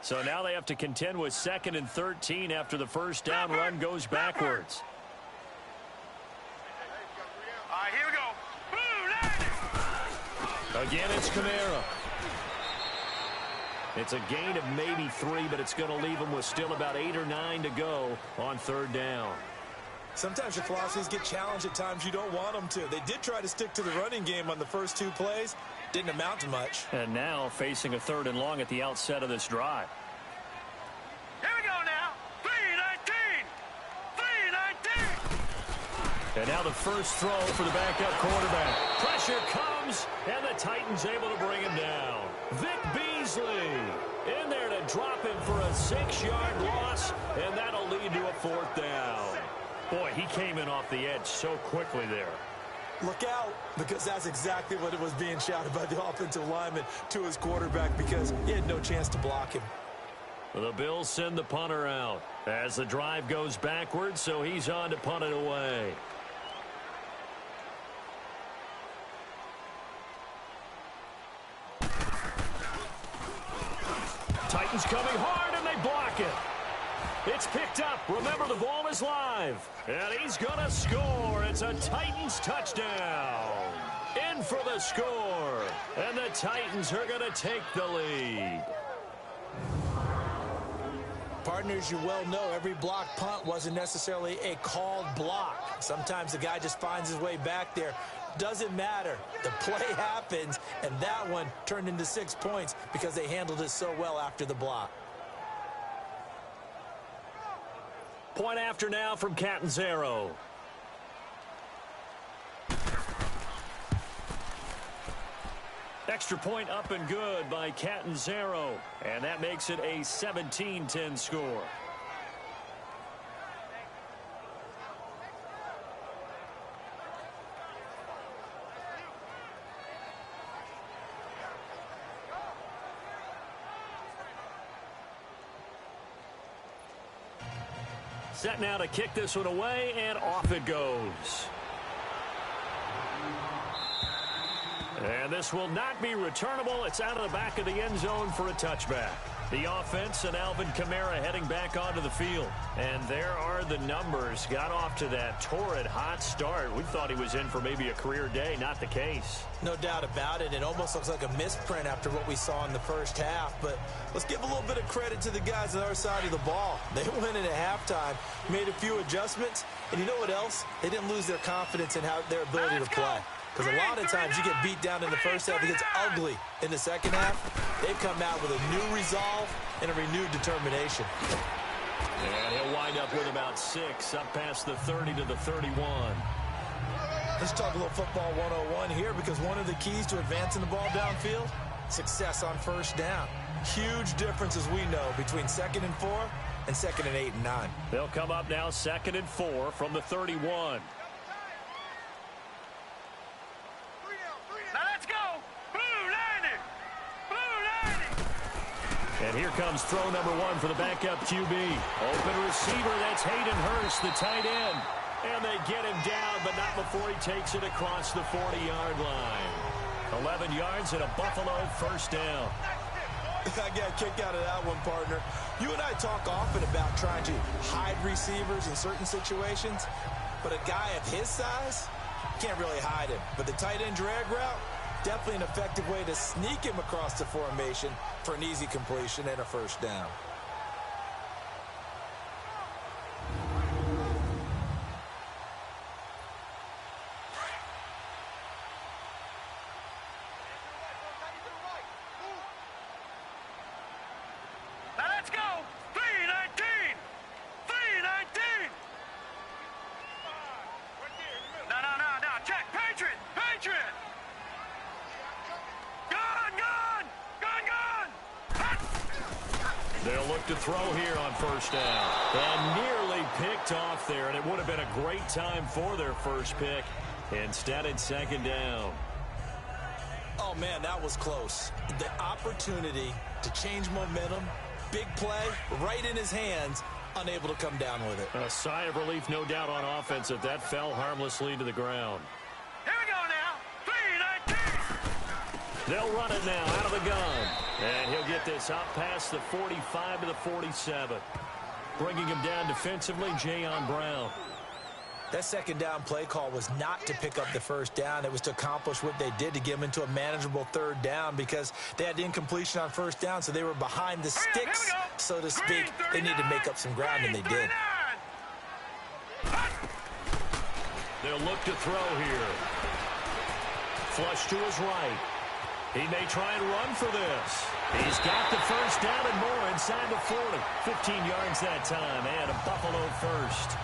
So now they have to contend with 2nd and 13 after the first down run goes backwards. All right, here we go. Boom, Again, it's Kamara. It's a gain of maybe 3, but it's going to leave them with still about 8 or 9 to go on third down. Sometimes your philosophies get challenged at times you don't want them to. They did try to stick to the running game on the first 2 plays. Didn't amount to much. And now facing a 3rd and long at the outset of this drive. Here we go now. 319! 319! And now the first throw for the backup quarterback. Pressure comes, and the Titans able to bring him down. Vic Beasley in there to drop him for a 6-yard loss, and that'll lead to a 4th down. Boy, he came in off the edge so quickly there. Look out, because that's exactly what it was being shouted by the offensive lineman to his quarterback because he had no chance to block him. The Bills send the punter out as the drive goes backwards, so he's on to punt it away. coming hard, and they block it. It's picked up. Remember, the ball is live. And he's going to score. It's a Titans touchdown. In for the score. And the Titans are going to take the lead. Partners, you well know every blocked punt wasn't necessarily a called block. Sometimes the guy just finds his way back there. Doesn't matter. The play happens, and that one turned into 6 points because they handled it so well after the block. Point after now from Catanzaro. Extra point up and good by Catanzaro. And that makes it a 17-10 score. Set now to kick this one away, and off it goes. And this will not be returnable. It's out of the back of the end zone for a touchback. The offense and Alvin Kamara heading back onto the field. And there are the numbers. Got off to that torrid hot start. We thought he was in for maybe a career day. Not the case. No doubt about it. It almost looks like a misprint after what we saw in the first half. But let's give a little bit of credit to the guys on our side of the ball. They went in at halftime, made a few adjustments. And you know what else? They didn't lose their confidence in their ability to play. Because a lot of times you get beat down in the first half, it gets ugly in the second half. They've come out with a new resolve and a renewed determination. And he'll wind up with about 6, up past the 30 to the 31. Let's talk a little football 101 here, because one of the keys to advancing the ball downfield, success on first down. Huge difference, as we know, between 2nd and 4 and 2nd and 8 and 9. They'll come up now 2nd and 4 from the 31. And here comes throw number 1 for the backup QB. Open receiver, that's Hayden Hurst, the tight end. And they get him down, but not before he takes it across the 40-yard line. 11 yards and a Buffalo first down. I got a kick out of that one, partner. You and I talk often about trying to hide receivers in certain situations, but a guy of his size can't really hide him. But the tight end drag route, definitely an effective way to sneak him across the formation for an easy completion and a first down. Now let's go. 319. 319. No. Check. Patriot. They'll look to throw here on first down. And nearly picked off there, and it would have been a great time for their first pick. Instead, it's 2nd down. Oh, man, that was close. The opportunity to change momentum, big play, right in his hands, unable to come down with it. A sigh of relief, no doubt, on offense if that fell harmlessly to the ground. Here we go now. 319. They'll run it now out of the gun. And he'll get this up past the 45 to the 47. Bringing him down defensively, Jayon Brown. That 2nd down play call was not to pick up the first down. It was to accomplish what they did, to get them into a manageable 3rd down, because they had incompletion on first down, so they were behind the sticks, so to speak. They needed to make up some ground, and they did. They'll look to throw here. Flush to his right. He may try and run for this. He's got the first down and more inside the 40. 15 yards that time, and a Buffalo first.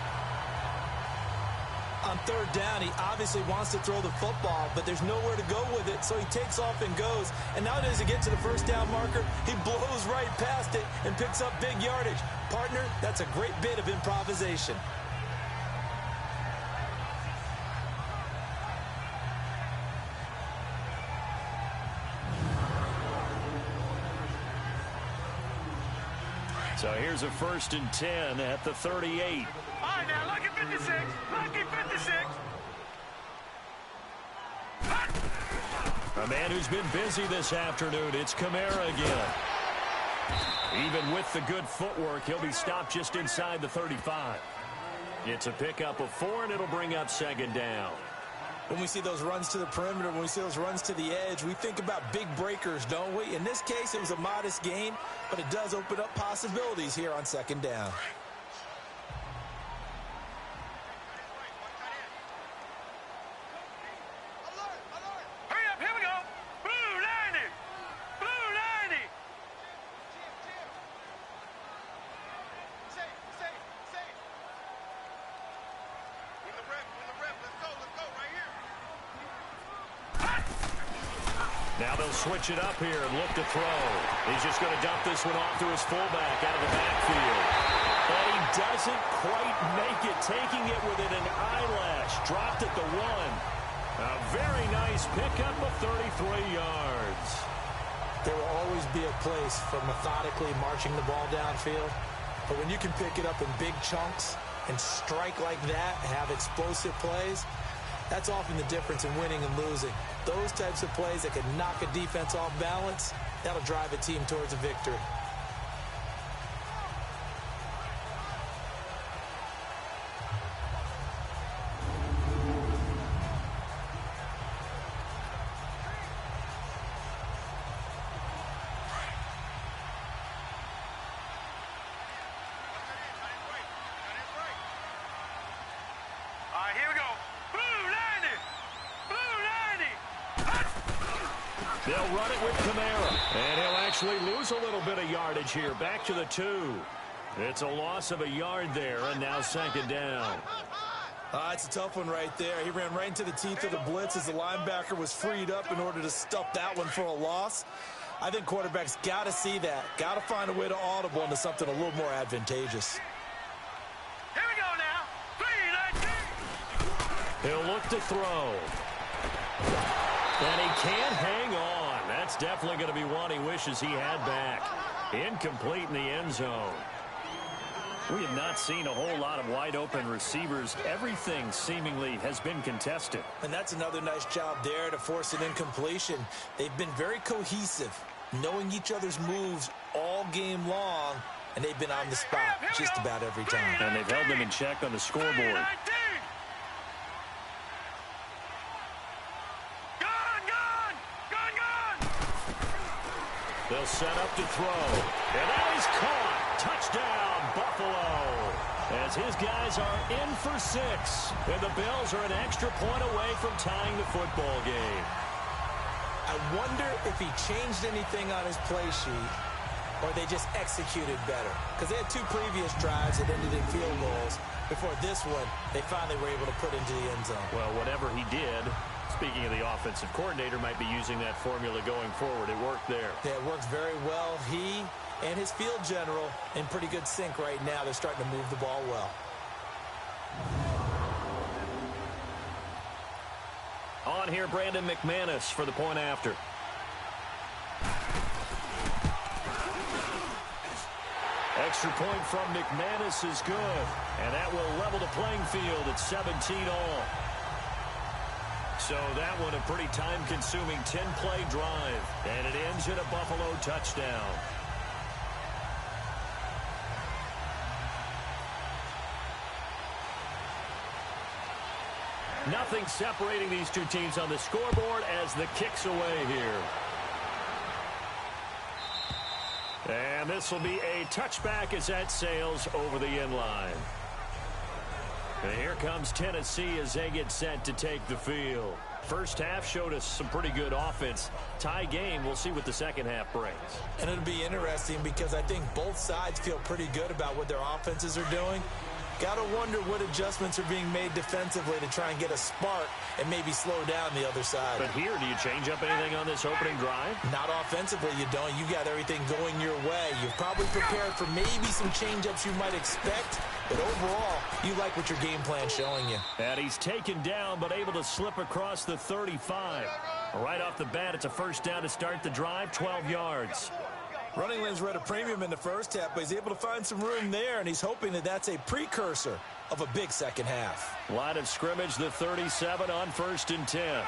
On 3rd down, he obviously wants to throw the football, but there's nowhere to go with it, so he takes off and goes. And nowadays, to get to the first down marker, he blows right past it and picks up big yardage. Partner, that's a great bit of improvisation. So here's a 1st and 10 at the 38. All right, now, lucky 56. Lucky 56. A man who's been busy this afternoon. It's Kamara again. Even with the good footwork, he'll be stopped just inside the 35. It's a pickup of 4, and it'll bring up second down. When we see those runs to the perimeter, when we see those runs to the edge, we think about big breakers, don't we? In this case, it was a modest gain, but it does open up possibilities here on second down. Now they'll switch it up here and look to throw. He's just going to dump this one off to his fullback out of the backfield. But he doesn't quite make it, taking it within an eyelash. Dropped at the 1. A very nice pickup of 33 yards. There will always be a place for methodically marching the ball downfield. But when you can pick it up in big chunks and strike like that, have explosive plays, that's often the difference in winning and losing. Those types of plays that can knock a defense off balance, that'll drive a team towards a victory. Here we go. Blue 90. Blue 90. They'll run it with Kamara. And he'll actually lose a little bit of yardage here. Back to the 2. It's a loss of a yard there, and now second down. It's a tough one right there. He ran right into the teeth of the blitz as the linebacker was freed up in order to stuff that one for a loss. I think quarterbacks got to see that. Got to find a way to audible into something a little more advantageous. Here we go now. 3-19. He'll look to throw. And he can't hang on. That's definitely going to be one he wishes he had back. Incomplete in the end zone. We have not seen a whole lot of wide-open receivers. Everything seemingly has been contested. And that's another nice job there to force an incompletion. They've been very cohesive, knowing each other's moves all game long, and they've been on the spot just about every time. And they've held them in check on the scoreboard. 3-19. They'll set up to throw. And now he's caught. Touchdown, Buffalo. As his guys are in for 6. And the Bills are an extra point away from tying the football game. I wonder if he changed anything on his play sheet or they just executed better. Because they had 2 previous drives that ended in field goals. Before this one, they finally were able to put into the end zone. Well, whatever he did, speaking of the offensive coordinator, might be using that formula going forward. It worked there. Yeah, it works very well. He and his field general in pretty good sync right now. They're starting to move the ball well. On here, Brandon McManus for the point after. Extra point from McManus is good. And that will level the playing field at 17-all. So that one a pretty time-consuming 10-play drive. And it ends in a Buffalo touchdown. Nothing separating these two teams on the scoreboard as the kick's away here. And this will be a touchback as that sails over the end line. And here comes Tennessee as they get set to take the field. First half showed us some pretty good offense. Tie game, we'll see what the second half brings. And it'll be interesting because I think both sides feel pretty good about what their offenses are doing. Got to wonder what adjustments are being made defensively to try and get a spark and maybe slow down the other side. But here, do you change up anything on this opening drive? Not offensively, you don't. You got everything going your way. You've probably prepared for maybe some change-ups you might expect, but overall, you like what your game plan's showing you. And he's taken down, but able to slip across the 35. Right off the bat, it's a first down to start the drive, 12 yards. Running lanes were at a premium in the first half, but he's able to find some room there, and he's hoping that that's a precursor of a big second half. Line of scrimmage, the 37 on 1st and 10.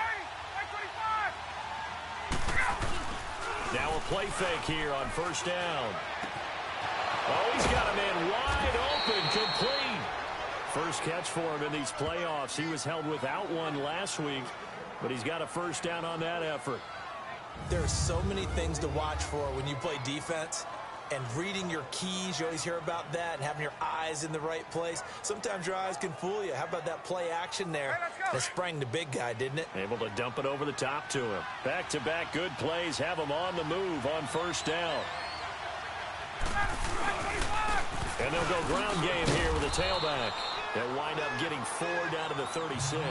Now a play fake here on 1st down. Oh, he's got a man wide open, complete. First catch for him in these playoffs. He was held without one last week, but he's got a first down on that effort. There are so many things to watch for when you play defense. And reading your keys, you always hear about that, and having your eyes in the right place. Sometimes your eyes can fool you. How about that play action there? That sprang the big guy, didn't it? Able to dump it over the top to him. Back-to-back good plays have him on the move on first down. And they'll go ground game here with a tailback. They'll wind up getting 4 down to the 36.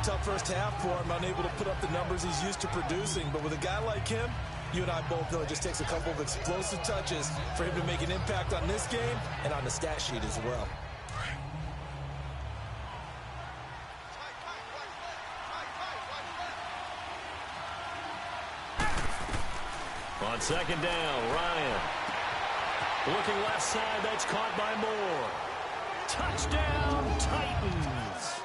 Tough first half for him, unable to put up the numbers he's used to producing. But with a guy like him, you and I both know it just takes a couple of explosive touches for him to make an impact on this game and on the stat sheet as well. On second down, Ryan. Looking left side, that's caught by Moore. Touchdown, Titans.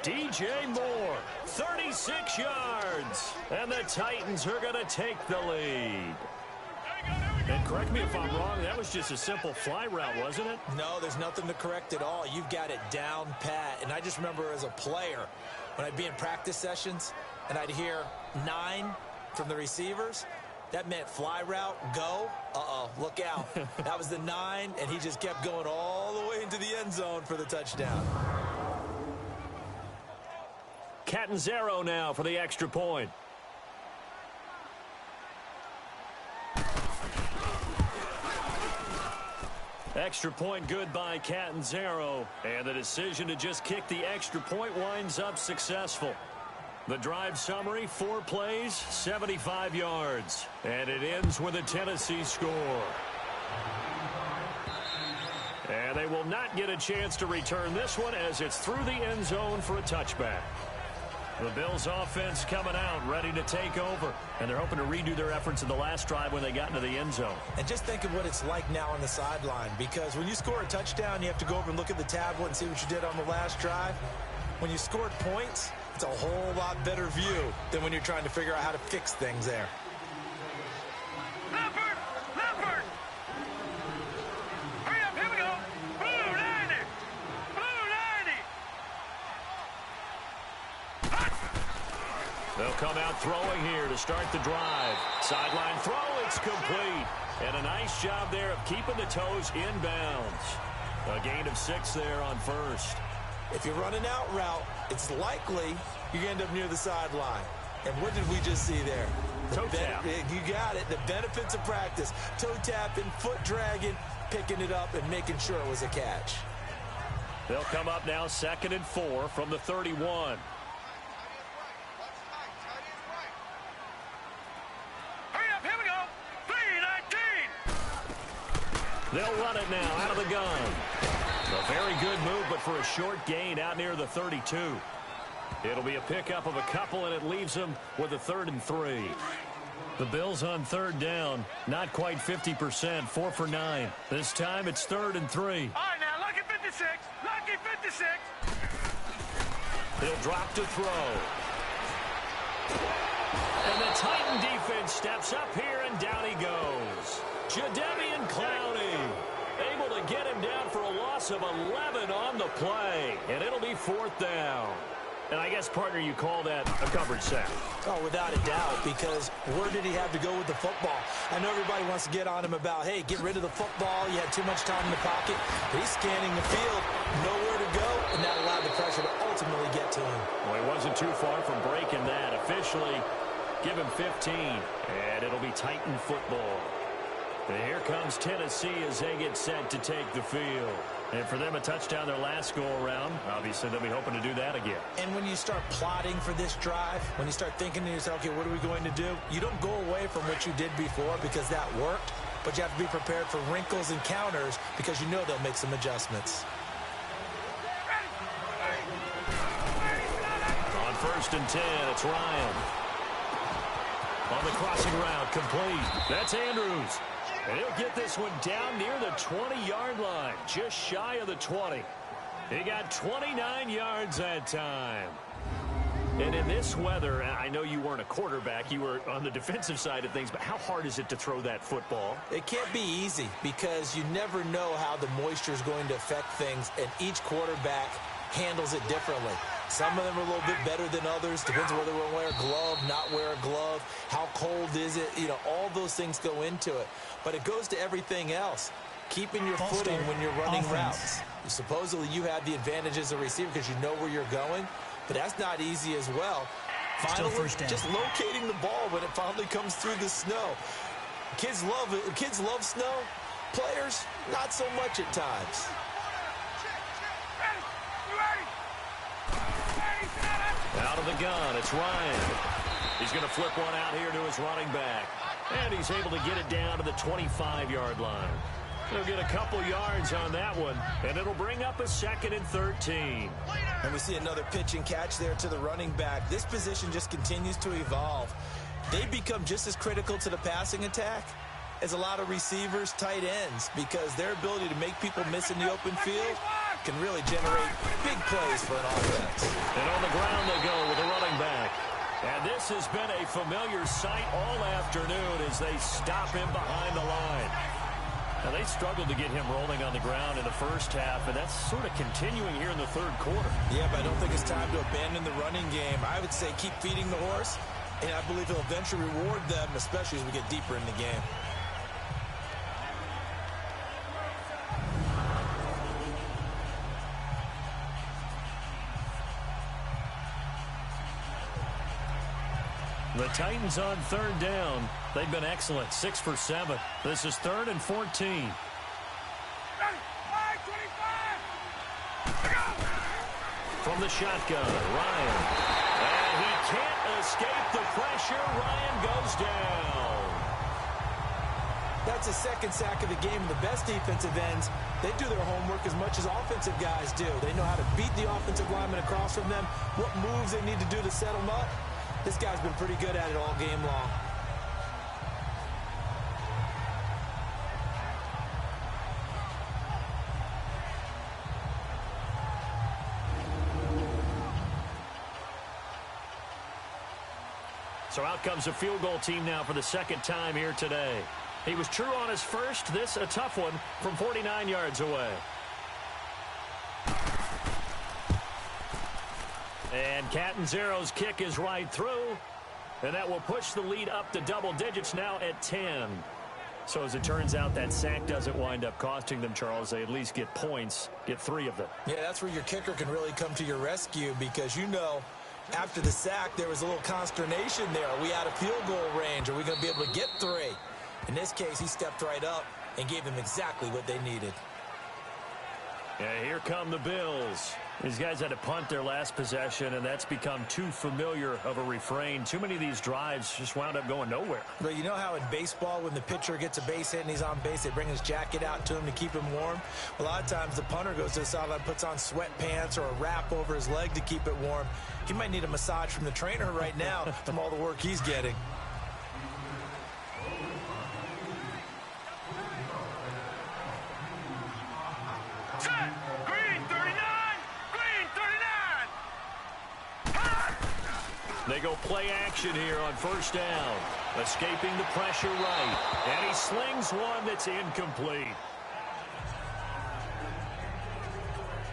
DJ Moore, 36 yards. And the Titans are going to take the lead. And correct me if I'm wrong, that was just a simple fly route, wasn't it? No, there's nothing to correct at all. You've got it down pat. And I just remember as a player, when I'd be in practice sessions and I'd hear 9 from the receivers, that meant fly route, go. Uh-oh, look out. That was the 9, and he just kept going all the way into the end zone for the touchdown. Catanzaro now for the extra point. Extra point good by Catanzaro. And the decision to just kick the extra point winds up successful. The drive summary, 4 plays, 75 yards. And it ends with a Tennessee score. And they will not get a chance to return this one as it's through the end zone for a touchback. The Bills offense coming out, ready to take over. And they're hoping to redo their efforts in the last drive when they got into the end zone. And just think of what it's like now on the sideline. Because when you score a touchdown, you have to go over and look at the tablet and see what you did on the last drive. When you scored points, it's a whole lot better view than when you're trying to figure out how to fix things there. Leopard! Hurry up, here we go! Blue 90! Blue 90! They'll come out throwing here to start the drive. Sideline throw, it's complete. And a nice job there of keeping the toes inbounds. A gain of 6 there on first. If you run an out route, it's likely you're going to end up near the sideline. And what did we just see there? Toe tap. You got it. The benefits of practice. Toe tapping, foot dragging, picking it up, and making sure it was a catch. They'll come up now 2nd and 4 from the 31. Hurry up, here we go! 3-19! They'll run it now out of the gun. A very good move, but for a short gain out near the 32. It'll be a pickup of a couple, and it leaves them with a 3rd and 3. The Bills on 3rd down, not quite 50%, 4 for 9. This time it's 3rd and 3. All right, now, lucky 56! Lucky 56! He'll drop to throw. And the Titan defense steps up here, and down he goes. Jadeveon Clowney able to get him down for a loss of 11 on the play. And it'll be 4th down. And I guess, partner, you call that a coverage sack. Oh, without a doubt, because where did he have to go with the football? I know everybody wants to get on him about, hey, get rid of the football. You had too much time in the pocket. But he's scanning the field, nowhere to go, and that allowed the pressure to ultimately get to him. Well, he wasn't too far from breaking that. Officially, give him 15, and it'll be Titan football. And here comes Tennessee as they get set to take the field. And for them, a touchdown their last go-around. Obviously, they'll be hoping to do that again. And when you start plotting for this drive, when you start thinking to yourself, okay, what are we going to do? You don't go away from what you did before because that worked, but you have to be prepared for wrinkles and counters because you know they'll make some adjustments. On 1st and 10, it's Ryan. On the crossing route, complete. That's Andrews. And he'll get this one down near the 20-yard line, just shy of the 20. He got 29 yards that time. And in this weather, I know you weren't a quarterback. You were on the defensive side of things, but how hard is it to throw that football? It can't be easy because you never know how the moisture is going to affect things, and each quarterback handles it differently. Some of them are a little bit better than others. Depends on whether they wear a glove, not wear a glove. How cold is it? You know, all those things go into it. But it goes to everything else. Keeping your footing when you're running routes. Supposedly you have the advantage as a receiver because you know where you're going, but that's not easy as well. Finally, just locating the ball when it finally comes through the snow. Kids love it. Kids love snow. Players, not so much at times. Out of the gun, it's Ryan. He's going to flip one out here to his running back. And he's able to get it down to the 25-yard line. He'll get a couple yards on that one, and it'll bring up a 2nd and 13. And we see another pitch and catch there to the running back. This position just continues to evolve. They become just as critical to the passing attack as a lot of receivers, tight ends, because their ability to make people miss in the open field can really generate big plays for an offense. And on the ground they go with the running back. And this has been a familiar sight all afternoon as they stop him behind the line. Now, they struggled to get him rolling on the ground in the first half, and that's sort of continuing here in the third quarter. Yeah, but I don't think it's time to abandon the running game. I would say keep feeding the horse, and I believe he'll eventually reward them, especially as we get deeper in the game. The Titans on 3rd down. They've been excellent, 6 for 7. This is 3rd and 14. From the shotgun, Ryan. And he can't escape the pressure. Ryan goes down. That's a 2nd sack of the game. And the best defensive ends, they do their homework as much as offensive guys do. They know how to beat the offensive lineman across from them, what moves they need to do to set them up. This guy's been pretty good at it all game long. So out comes a field goal team now for the 2nd time here today. He was true on his first. This a tough one from 49 yards away. And Catanzero's kick is right through. And that will push the lead up to double digits now at 10. So as it turns out, that sack doesn't wind up costing them, Charles. They at least get points, get 3 of them. Yeah, that's where your kicker can really come to your rescue because, you know, after the sack, there was a little consternation there. Are we out of field goal range? Are we going to be able to get 3? In this case, he stepped right up and gave them exactly what they needed. Yeah, here come the Bills. These guys had to punt their last possession, and that's become too familiar of a refrain. Too many of these drives just wound up going nowhere. But you know how in baseball, when the pitcher gets a base hit and he's on base, they bring his jacket out to him to keep him warm? A lot of times the punter goes to the sideline, puts on sweatpants or a wrap over his leg to keep it warm. He might need a massage from the trainer right now from all the work he's getting. They go play action here on 1st down. Escaping the pressure right. And he slings one that's incomplete.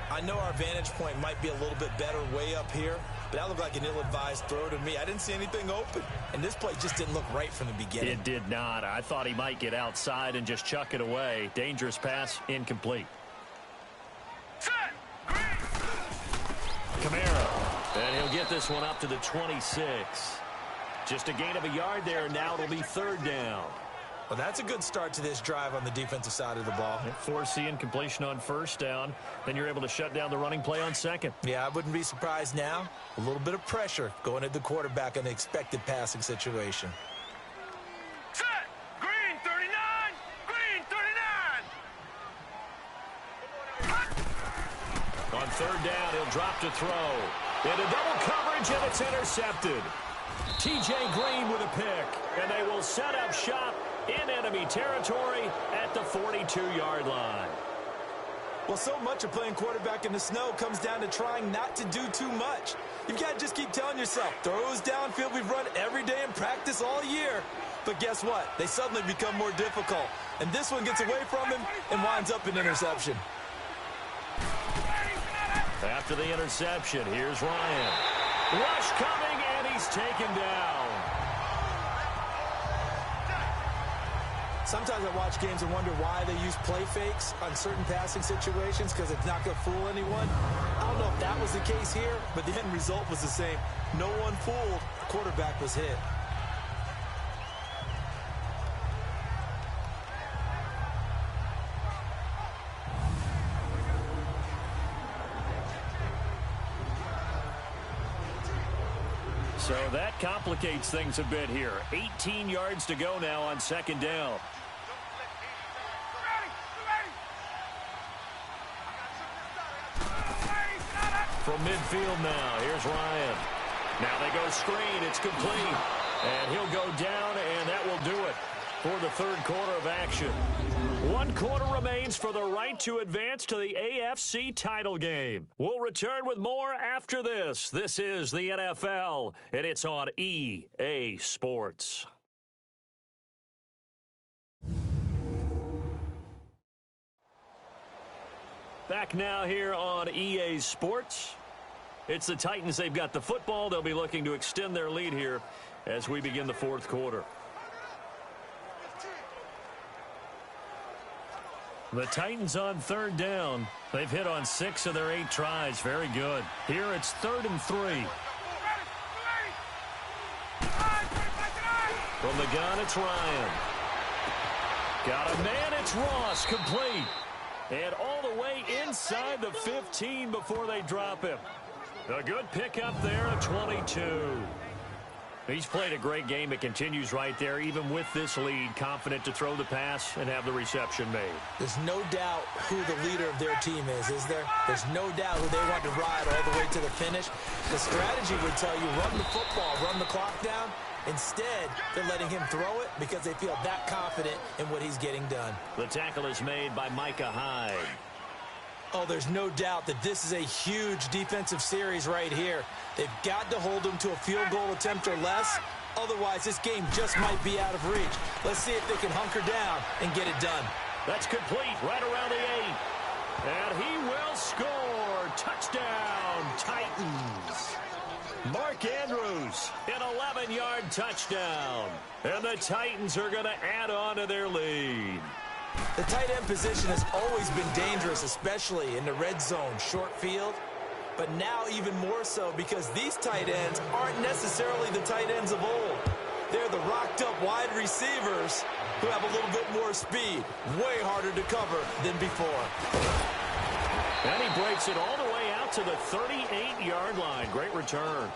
I know our vantage point might be a little bit better way up here, but that looked like an ill-advised throw to me. I didn't see anything open, and this play just didn't look right from the beginning. It did not. I thought he might get outside and just chuck it away. Dangerous pass, incomplete. Kamara. And he'll get this one up to the 26. Just a gain of a yard there. Now it'll be 3rd down. Well, that's a good start to this drive on the defensive side of the ball. Force the incompletion on 1st down. Then you're able to shut down the running play on 2nd. Yeah, I wouldn't be surprised now. A little bit of pressure going at the quarterback in the expected passing situation. Set! Green 39! Green 39! On 3rd down, he'll drop to throw. Into double coverage, and it's intercepted. T.J. Green with a pick, and they will set up shop in enemy territory at the 42-yard line. Well, so much of playing quarterback in the snow comes down to trying not to do too much. You've got to just keep telling yourself, throws downfield we've run every day in practice all year. But guess what? They suddenly become more difficult. And this one gets away from him and winds up an interception. After the interception, here's Ryan. Rush coming, and he's taken down. Sometimes I watch games and wonder why they use play fakes on certain passing situations because it's not going to fool anyone. I don't know if that was the case here, but the end result was the same. No one fooled. The quarterback was hit. So that complicates things a bit here. 18 yards to go now on second down. From midfield now, here's Ryan. Now they go screen, it's complete. And he'll go down, and that will do it for the third quarter of action. 1 quarter remains for the right to advance to the AFC title game. We'll return with more after this. This is the NFL, and it's on EA Sports. Back now here on EA Sports. It's the Titans. They've got the football. They'll be looking to extend their lead here as we begin the fourth quarter. The Titans on third down. They've hit on 6 of their 8 tries. Very good. Here it's 3rd and 3. From the gun, it's Ryan. Got a man, it's Ross, complete. And all the way inside the 15 before they drop him. A good pickup there at 22. He's played a great game. It continues right there, even with this lead, confident to throw the pass and have the reception made. There's no doubt who the leader of their team is there? There's no doubt who they want to ride all the way to the finish. The strategy would tell you, run the football, run the clock down. Instead, they're letting him throw it because they feel that confident in what he's getting done. The tackle is made by Micah Hyde. Oh, there's no doubt that this is a huge defensive series right here. They've got to hold them to a field goal attempt or less. Otherwise, this game just might be out of reach. Let's see if they can hunker down and get it done. That's complete right around the 8. And he will score. Touchdown, Titans. Mark Andrews, an 11-yard touchdown. And the Titans are going to add on to their lead. The tight end position has always been dangerous, especially in the red zone, short field. But now even more so because these tight ends aren't necessarily the tight ends of old. They're the rocked-up wide receivers who have a little bit more speed, way harder to cover than before. And he breaks it all the way out to the 38-yard line. Great return.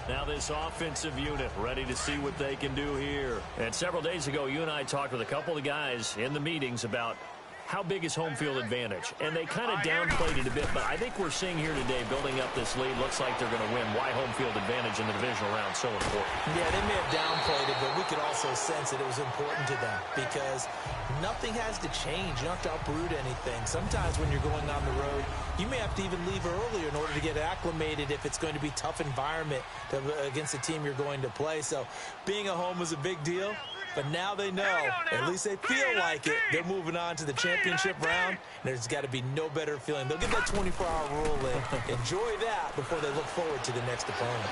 Now this offensive unit ready to see what they can do here. And several days ago, you and I talked with a couple of guys in the meetings about how big is home field advantage. And they kind of downplayed it a bit, but I think we're seeing here today, building up this lead, looks like they're going to win. Why home field advantage in the divisional round so important? Yeah, they may have downplayed it, but we could also sense that it was important to them because nothing has to change. You don't have to uproot anything. Sometimes when you're going on the road, you may have to even leave earlier in order to get acclimated if it's going to be a tough environment against the team you're going to play. So being at home was a big deal. But now they know, at least they feel like it, they're moving on to the championship round, and there's got to be no better feeling. They'll get that 24-hour rule in. Enjoy that before they look forward to the next opponent.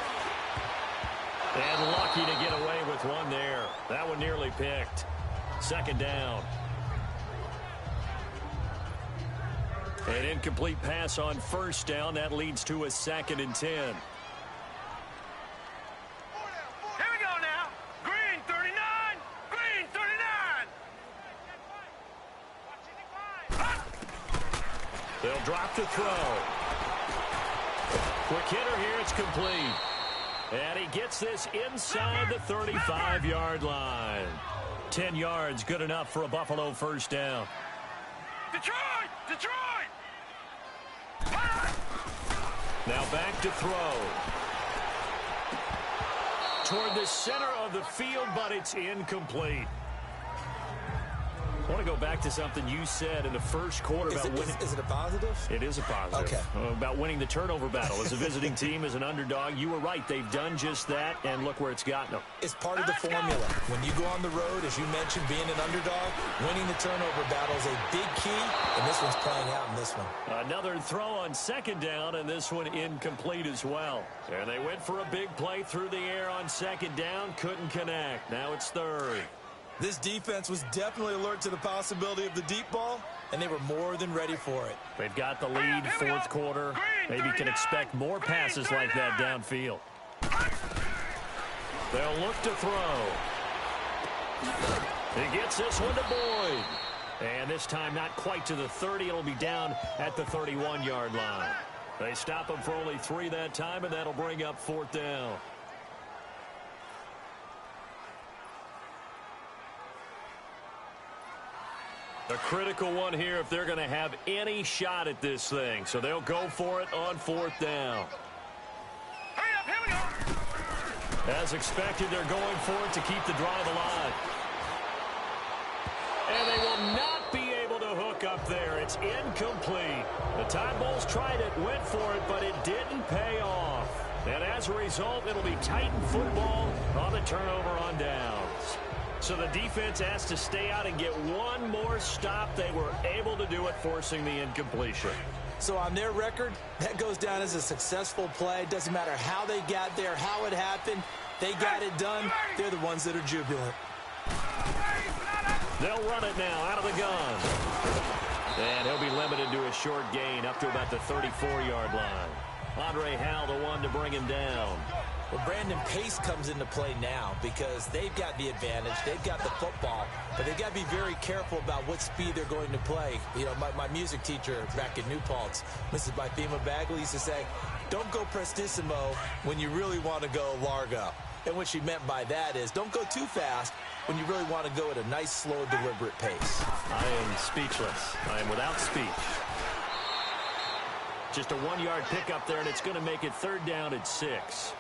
And lucky to get away with one there. That one nearly picked. Second down. An incomplete pass on first down. That leads to a 2nd and 10. They'll drop to throw. Quick hitter here, it's complete. And he gets this inside the 35-yard line. 10 yards, good enough for a Buffalo first down. Detroit! Detroit! Now back to throw. Toward the center of the field, but it's incomplete. want to go back to something you said in the first quarter about winning. Is it a positive? It is a positive. Okay. About winning the turnover battle. As a visiting team, as an underdog, you were right. They've done just that, and look where it's gotten them. It's part of the formula. When you go on the road, as you mentioned, being an underdog, winning the turnover battle is a big key, and this one's playing out in this one. Another throw on second down, and this one incomplete as well. And they went for a big play through the air on second down, couldn't connect. Now it's third. This defense was definitely alert to the possibility of the deep ball, and they were more than ready for it. They've got the lead, fourth quarter. Maybe can expect more passes like that downfield. They'll look to throw. He gets this one to Boyd. And this time not quite to the 30. It'll be down at the 31-yard line. They stop him for only 3 that time, and that'll bring up fourth down. A critical one here if they're going to have any shot at this thing. So they'll go for it on fourth down. Hurry up, here we go. As expected, they're going for it to keep the drive alive. And they will not be able to hook up there. It's incomplete. The Tide Bulls tried it, went for it, but it didn't pay off. And as a result, it'll be Titan football on the turnover on downs. So the defense has to stay out and get one more stop. They were able to do it, forcing the incompletion. So on their record, that goes down as a successful play. Doesn't matter how they got there, how it happened. They got it done. They're the ones that are jubilant. They'll run it now out of the gun. And he'll be limited to a short gain up to about the 34-yard line. Andre Howell, the one to bring him down. Well, Brandon, pace comes into play now because they've got the advantage. They've got the football, but they've got to be very careful about what speed they're going to play. You know, my music teacher back in New Paltz, Mrs. Bythema Bagley, used to say, don't go prestissimo when you really want to go largo. And what she meant by that is don't go too fast when you really want to go at a nice, slow, deliberate pace. I am speechless. I am without speech. Just a 1-yard pickup there, and it's going to make it third down at 6.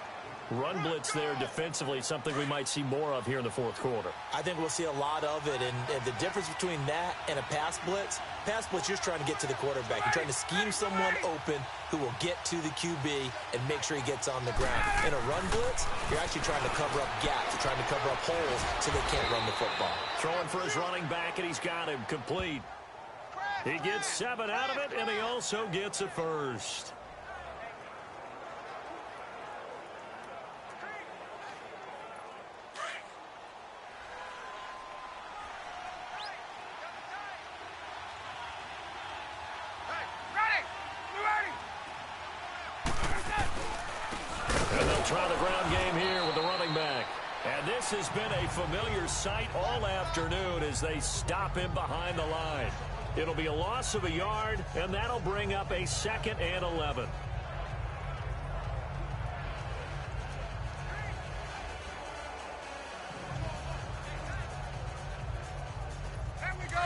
Run blitz there defensively, something we might see more of here in the fourth quarter. I think we'll see a lot of it, and the difference between that and a pass blitz, you're trying to get to the quarterback. You're trying to scheme someone open who will get to the QB and make sure he gets on the ground. In a run blitz, you're actually trying to cover up gaps. You're trying to cover up holes so they can't run the football. Throwing for his running back, and he's got him complete. He gets 7 out of it, and he also gets a first. Try the ground game here with the running back. And this has been a familiar sight all afternoon as they stop him behind the line. It'll be a loss of a yard, and that'll bring up a 2nd and 11. There we go.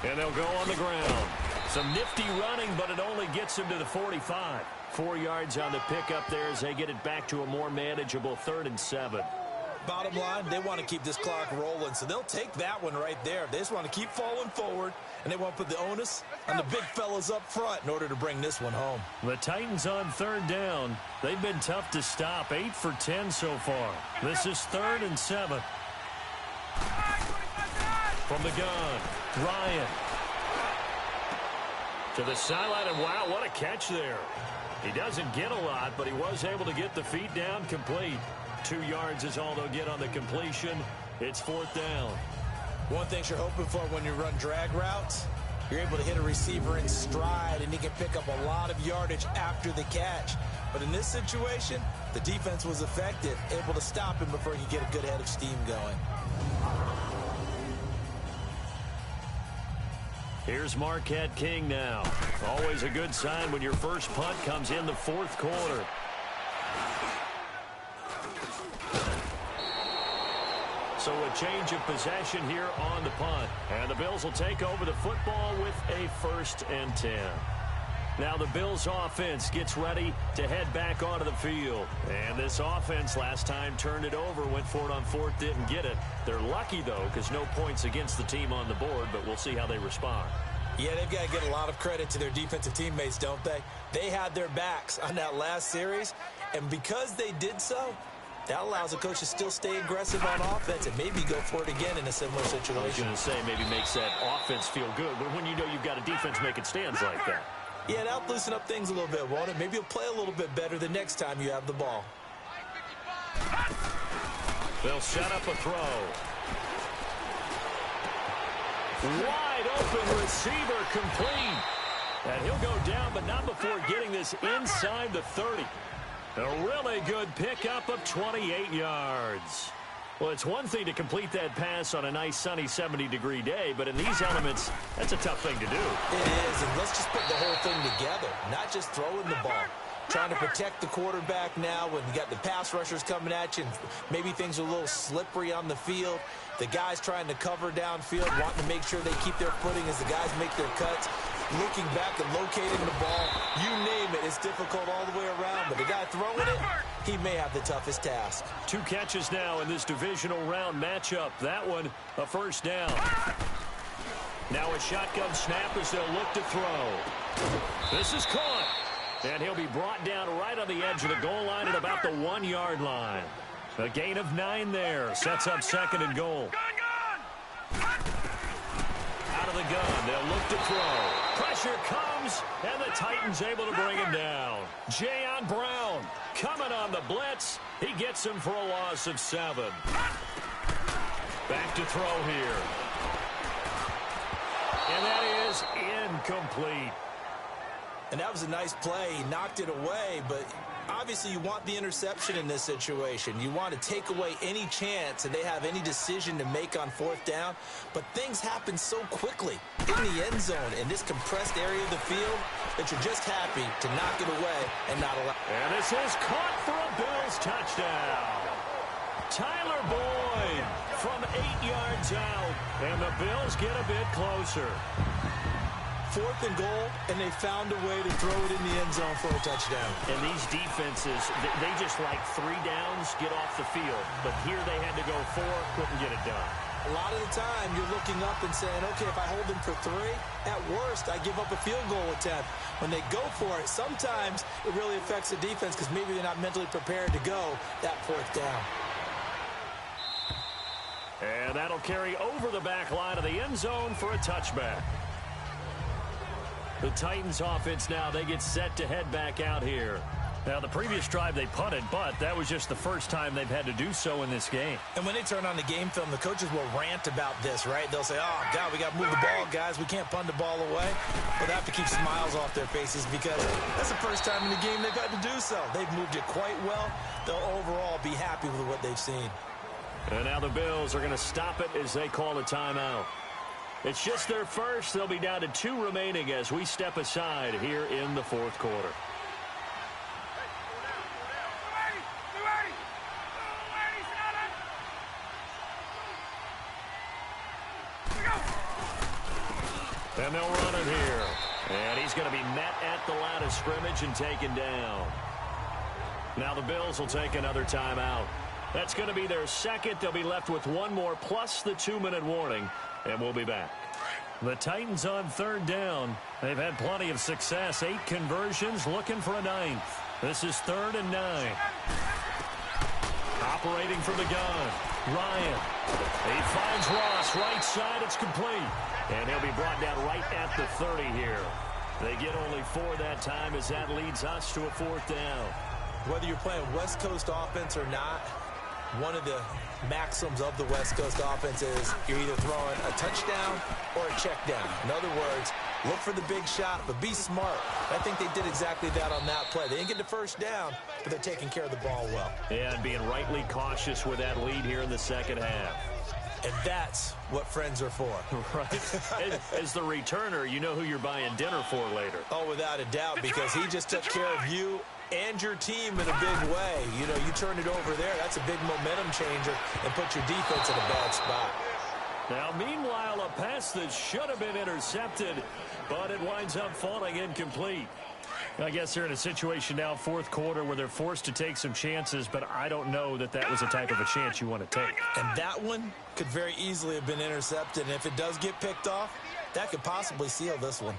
And they'll go on the ground. Some nifty running, but it only gets him to the 45. 4 yards on the pickup there as they get it back to a more manageable 3rd and 7. Bottom line, they want to keep this clock rolling, so they'll take that one right there. They just want to keep falling forward, and they want to put the onus on the big fellas up front in order to bring this one home. The Titans on 3rd down. They've been tough to stop. 8 for 10 so far. This is 3rd and 7. From the gun, Ryan. To the sideline, and wow, what a catch there. He doesn't get a lot, but he was able to get the feet down complete. 2 yards is all they'll get on the completion. It's 4th down. One thing you're hoping for when you run drag routes, you're able to hit a receiver in stride, and he can pick up a lot of yardage after the catch. But in this situation, the defense was effective, able to stop him before he could get a good head of steam going. Here's Marquette King now. Always a good sign when your first punt comes in the 4th quarter. So a change of possession here on the punt. And the Bills will take over the football with a 1st and 10. Now the Bills offense gets ready to head back onto the field. And this offense last time turned it over, went for it on 4th, didn't get it. They're lucky, though, because no points against the team on the board, but we'll see how they respond. Yeah, they've got to get a lot of credit to their defensive teammates, don't they? They had their backs on that last series, and because they did so, that allows the coach to still stay aggressive on offense and maybe go for it again in a similar situation. I was going to say maybe makes that offense feel good, but when you know you've got a defense making stands like that. Yeah, that'll loosen up things a little bit, won't it? Maybe you'll play a little bit better the next time you have the ball. They'll set up a throw. Wide open receiver complete. And he'll go down, but not before getting this inside the 30. A really good pickup of 28 yards. Well, it's one thing to complete that pass on a nice sunny 70-degree day, but in these elements, that's a tough thing to do. It is, and let's just put the whole thing together, not just throwing the ball. Trying to protect the quarterback now when you got the pass rushers coming at you, and maybe things are a little slippery on the field. The guys trying to cover downfield, wanting to make sure they keep their footing as the guys make their cuts. Looking back and locating the ball, you name it, it's difficult all the way around. But the guy throwing it, he may have the toughest task. 2 catches now in this divisional round matchup. That one, a 1st down. Now a shotgun snap as they'll look to throw. This is caught. And he'll be brought down right on the edge of the goal line at about the 1-yard line. A gain of 9 there. Sets up 2nd and goal. Out of the gun, they'll look to throw. Pressure comes, and the Titans able to bring him down. Jayon Brown coming on the blitz. He gets him for a loss of 7. Back to throw here. And that is incomplete. And that was a nice play. He knocked it away, but obviously you want the interception in this situation. You want to take away any chance that they have any decision to make on 4th down. But things happen so quickly in the end zone in this compressed area of the field that you're just happy to knock it away and not allow. And this is caught for a Bills touchdown. Tyler Boyd from 8 yards out, and the Bills get a bit closer. 4th and goal, and they found a way to throw it in the end zone for a touchdown. And these defenses, they just like 3 downs, get off the field. But here they had to go 4, couldn't get it done. A lot of the time, you're looking up and saying, okay, if I hold them for 3, at worst, I give up a field goal attempt. When they go for it, sometimes it really affects the defense because maybe they're not mentally prepared to go that 4th down. And that'll carry over the back line of the end zone for a touchback. The Titans offense now, they get set to head back out here. Now, the previous drive they punted, but that was just the first time they've had to do so in this game. And when they turn on the game film, the coaches will rant about this, right? They'll say, oh, God, we got to move the ball, guys. We can't punt the ball away. But they have to keep smiles off their faces because that's the first time in the game they've had to do so. They've moved it quite well. They'll overall be happy with what they've seen. And now the Bills are going to stop it as they call a timeout. It's just their first. They'll be down to 2 remaining as we step aside here in the 4th quarter. And they'll run it here. And he's going to be met at the line of scrimmage and taken down. Now the Bills will take another timeout. That's going to be their 2nd. They'll be left with 1 more plus the 2-minute warning. And we'll be back. The Titans on 3rd down. They've had plenty of success. 8 conversions, looking for a 9th. This is 3rd and 9. Operating from the gun. Ryan. He finds Ross. Right side. It's complete. And he'll be brought down right at the 30 here. They get only 4 that time as that leads us to a 4th down. Whether you're playing West Coast offense or not, one of the maxims of the West Coast offense is you're either throwing a touchdown or a check down. In other words, look for the big shot, but be smart. I think they did exactly that on that play. They didn't get the first down, but they're taking care of the ball well. Yeah, and being rightly cautious with that lead here in the 2nd half. And that's what friends are for. Right. As the returner, you know who you're buying dinner for later. Oh, without a doubt, because he just took care of you and your team in a big way. You know, you turn it over there, that's a big momentum changer and put your defense in a bad spot. Now, meanwhile, a pass that should have been intercepted, but it winds up falling incomplete. I guess they're in a situation now, fourth quarter, where they're forced to take some chances, but I don't know that that was the type of a chance you want to take. And that one could very easily have been intercepted, and if it does get picked off, that could possibly seal this one.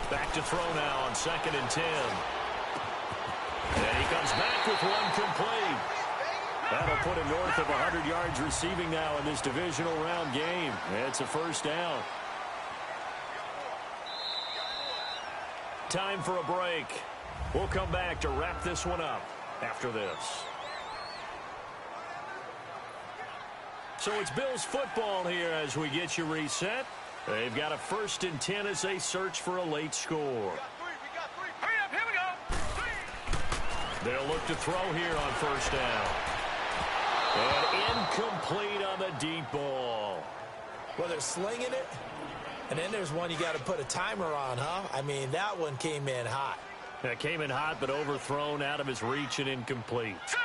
Back to throw now on 2nd and 10. And he comes back with one complete. That'll put him north of 100 yards receiving now in this divisional round game. It's a first down. Time for a break. We'll come back to wrap this one up after this. So it's Bills football here as we get you reset. They've got a 1st and 10 as they search for a late score. Hurry up, here we go. They'll look to throw here on 1st down. And incomplete on the deep ball. Well, they're slinging it, and then there's one you got to put a timer on, huh? I mean, that one came in hot. That came in hot, but overthrown out of his reach and incomplete. Set.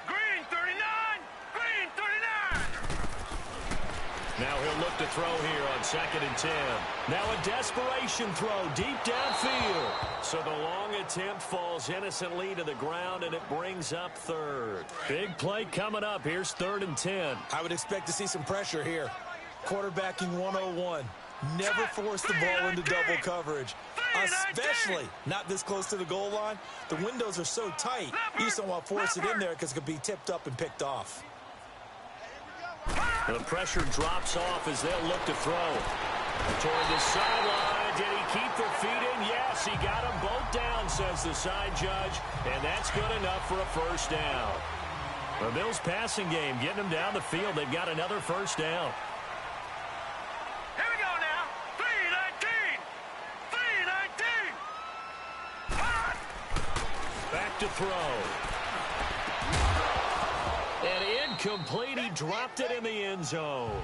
Green 39. Green 39. Now he'll look to throw here on 2nd and 10. Now a desperation throw deep downfield. So the long attempt falls innocently to the ground, and it brings up 3rd. Big play coming up. Here's 3rd and 10. I would expect to see some pressure here. Quarterbacking 101. Never force the ball into double coverage, especially not this close to the goal line. The windows are so tight, you just don't want to force it in there because it could be tipped up and picked off. The pressure drops off as they'll look to throw. Toward the sideline. Did he keep the feet in? Yes, he got them both down, says the side judge, and that's good enough for a first down. The Bills passing game getting them down the field. They've got another first down. Here we go now. 319. 319. Back to throw. And incomplete. He dropped it in the end zone.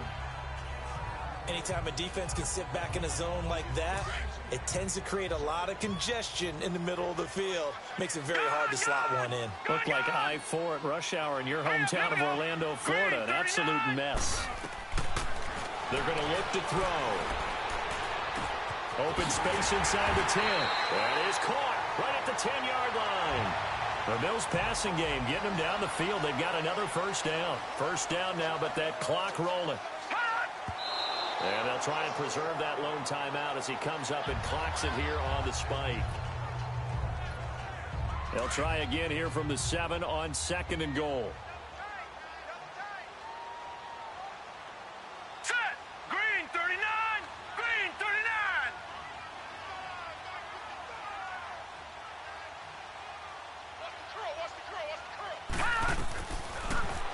Anytime a defense can sit back in a zone like that, it tends to create a lot of congestion in the middle of the field. Makes it very hard to slot one in. Looked like I-4 at rush hour in your hometown of Orlando, Florida. An absolute mess. They're going to look to throw. Open space inside the 10. That is caught right at the 10-yard line. The Bills passing game getting them down the field. They've got another first down. First down now, but that clock rolling. And they'll try and preserve that lone timeout as he comes up and clocks it here on the spike. They'll try again here from the 7 on 2nd and goal. Set. Green 39. Green 39.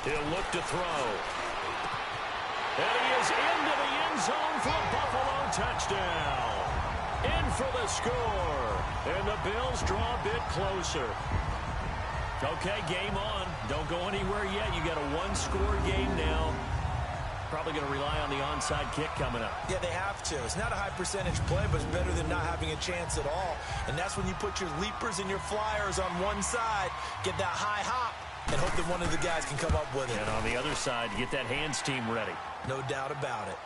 He'll look to throw. And he is into the end zone for a Buffalo touchdown. In for the score. And the Bills draw a bit closer. Okay, game on. Don't go anywhere yet. You got a one-score game now. Probably going to rely on the onside kick coming up. Yeah, they have to. It's not a high-percentage play, but it's better than not having a chance at all. And that's when you put your leapers and your flyers on one side, get that high hop, and hope that one of the guys can come up with it. And on the other side, get that hands team ready. No doubt about it.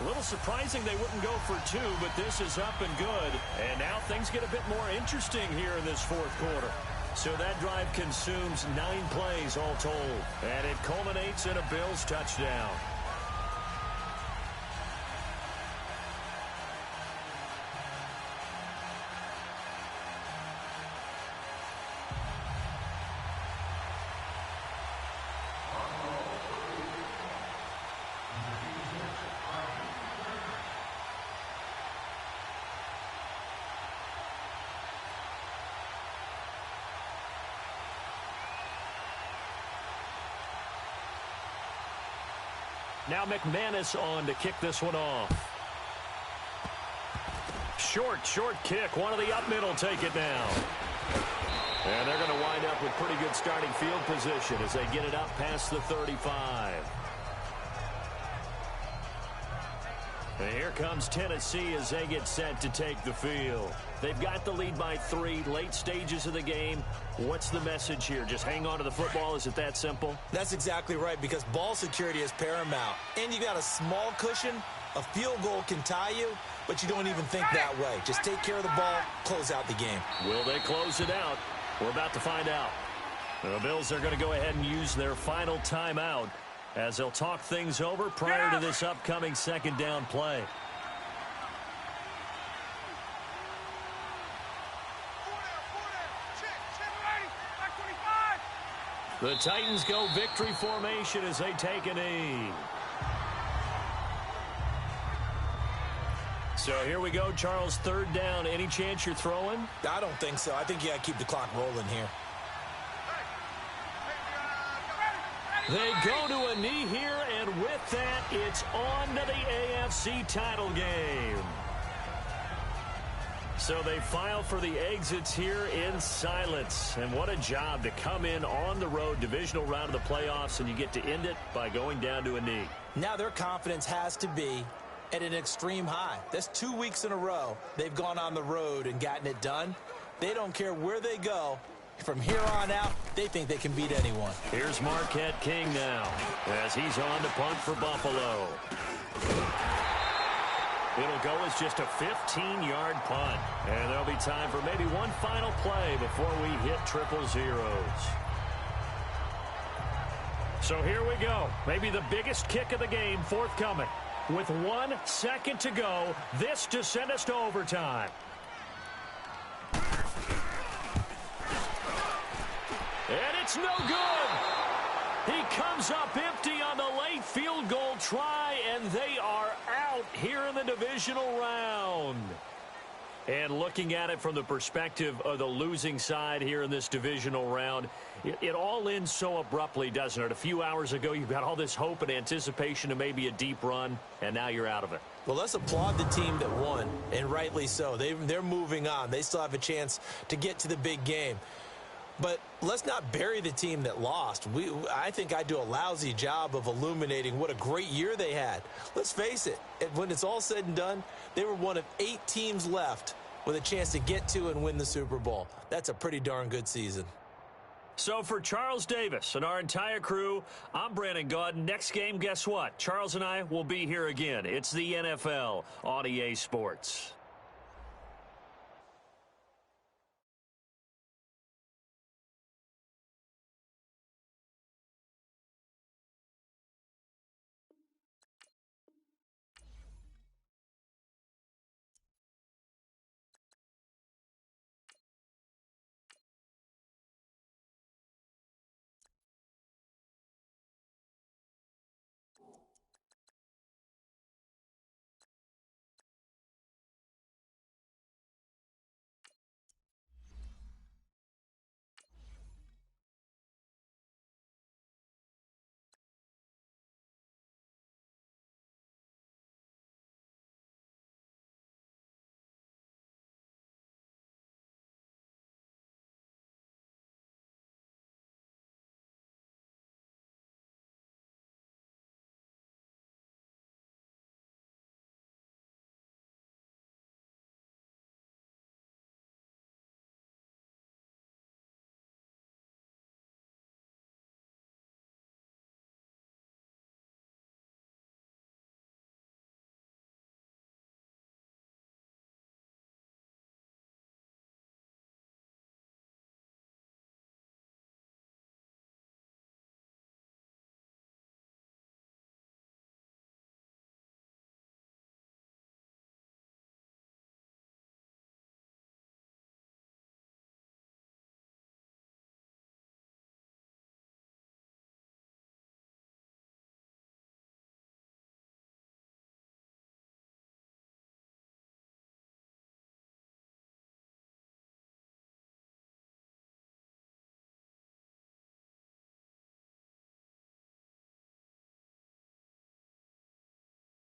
A little surprising they wouldn't go for 2, but this is up and good. And now things get a bit more interesting here in this fourth quarter. So that drive consumes 9 plays all told. And it culminates in a Bills touchdown. Now McManus on to kick this one off. Short kick. One of the up middle take it now. And they're going to wind up with pretty good starting field position as they get it up past the 35. And here comes Tennessee as they get set to take the field. They've got the lead by 3, late stages of the game. What's the message here? Just hang on to the football? Is it that simple? That's exactly right, because ball security is paramount. And you got a small cushion. A field goal can tie you, but you don't even think that way. Just take care of the ball, close out the game. Will they close it out? We're about to find out. The Bills are going to go ahead and use their final timeout as they'll talk things over prior to this upcoming second down play. The Titans go victory formation as they take a knee. So here we go, Charles, third down. Any chance you're throwing? I don't think so. I think you got to keep the clock rolling here. They go to a knee here, and with that, it's on to the AFC title game. So they file for the exits here in silence. And what a job to come in on the road, divisional round of the playoffs, and you get to end it by going down to a knee. Now their confidence has to be at an extreme high. That's 2 weeks in a row they've gone on the road and gotten it done. They don't care where they go. From here on out, they think they can beat anyone. Here's Marquette King now as he's on to punt for Buffalo. It'll go as just a 15-yard punt. And there'll be time for maybe one final play before we hit triple zeros. So here we go. Maybe the biggest kick of the game forthcoming. With 1 second to go, this to send us to overtime. And it's no good. He comes up empty on the late field goal try, and they are out here in the divisional round. And looking at it from the perspective of the losing side here in this divisional round, it all ends so abruptly, doesn't it? A few hours ago, you got all this hope and anticipation of maybe a deep run, and now you're out of it. Well, let's applaud the team that won, and rightly so. They're moving on. They still have a chance to get to the big game. But let's not bury the team that lost. I think I do a lousy job of illuminating what a great year they had. Let's face it, when it's all said and done, they were one of 8 teams left with a chance to get to and win the Super Bowl. That's a pretty darn good season. So for Charles Davis and our entire crew, I'm Brandon Gaudin. Next game, guess what? Charles and I will be here again. It's the NFL on EA Sports.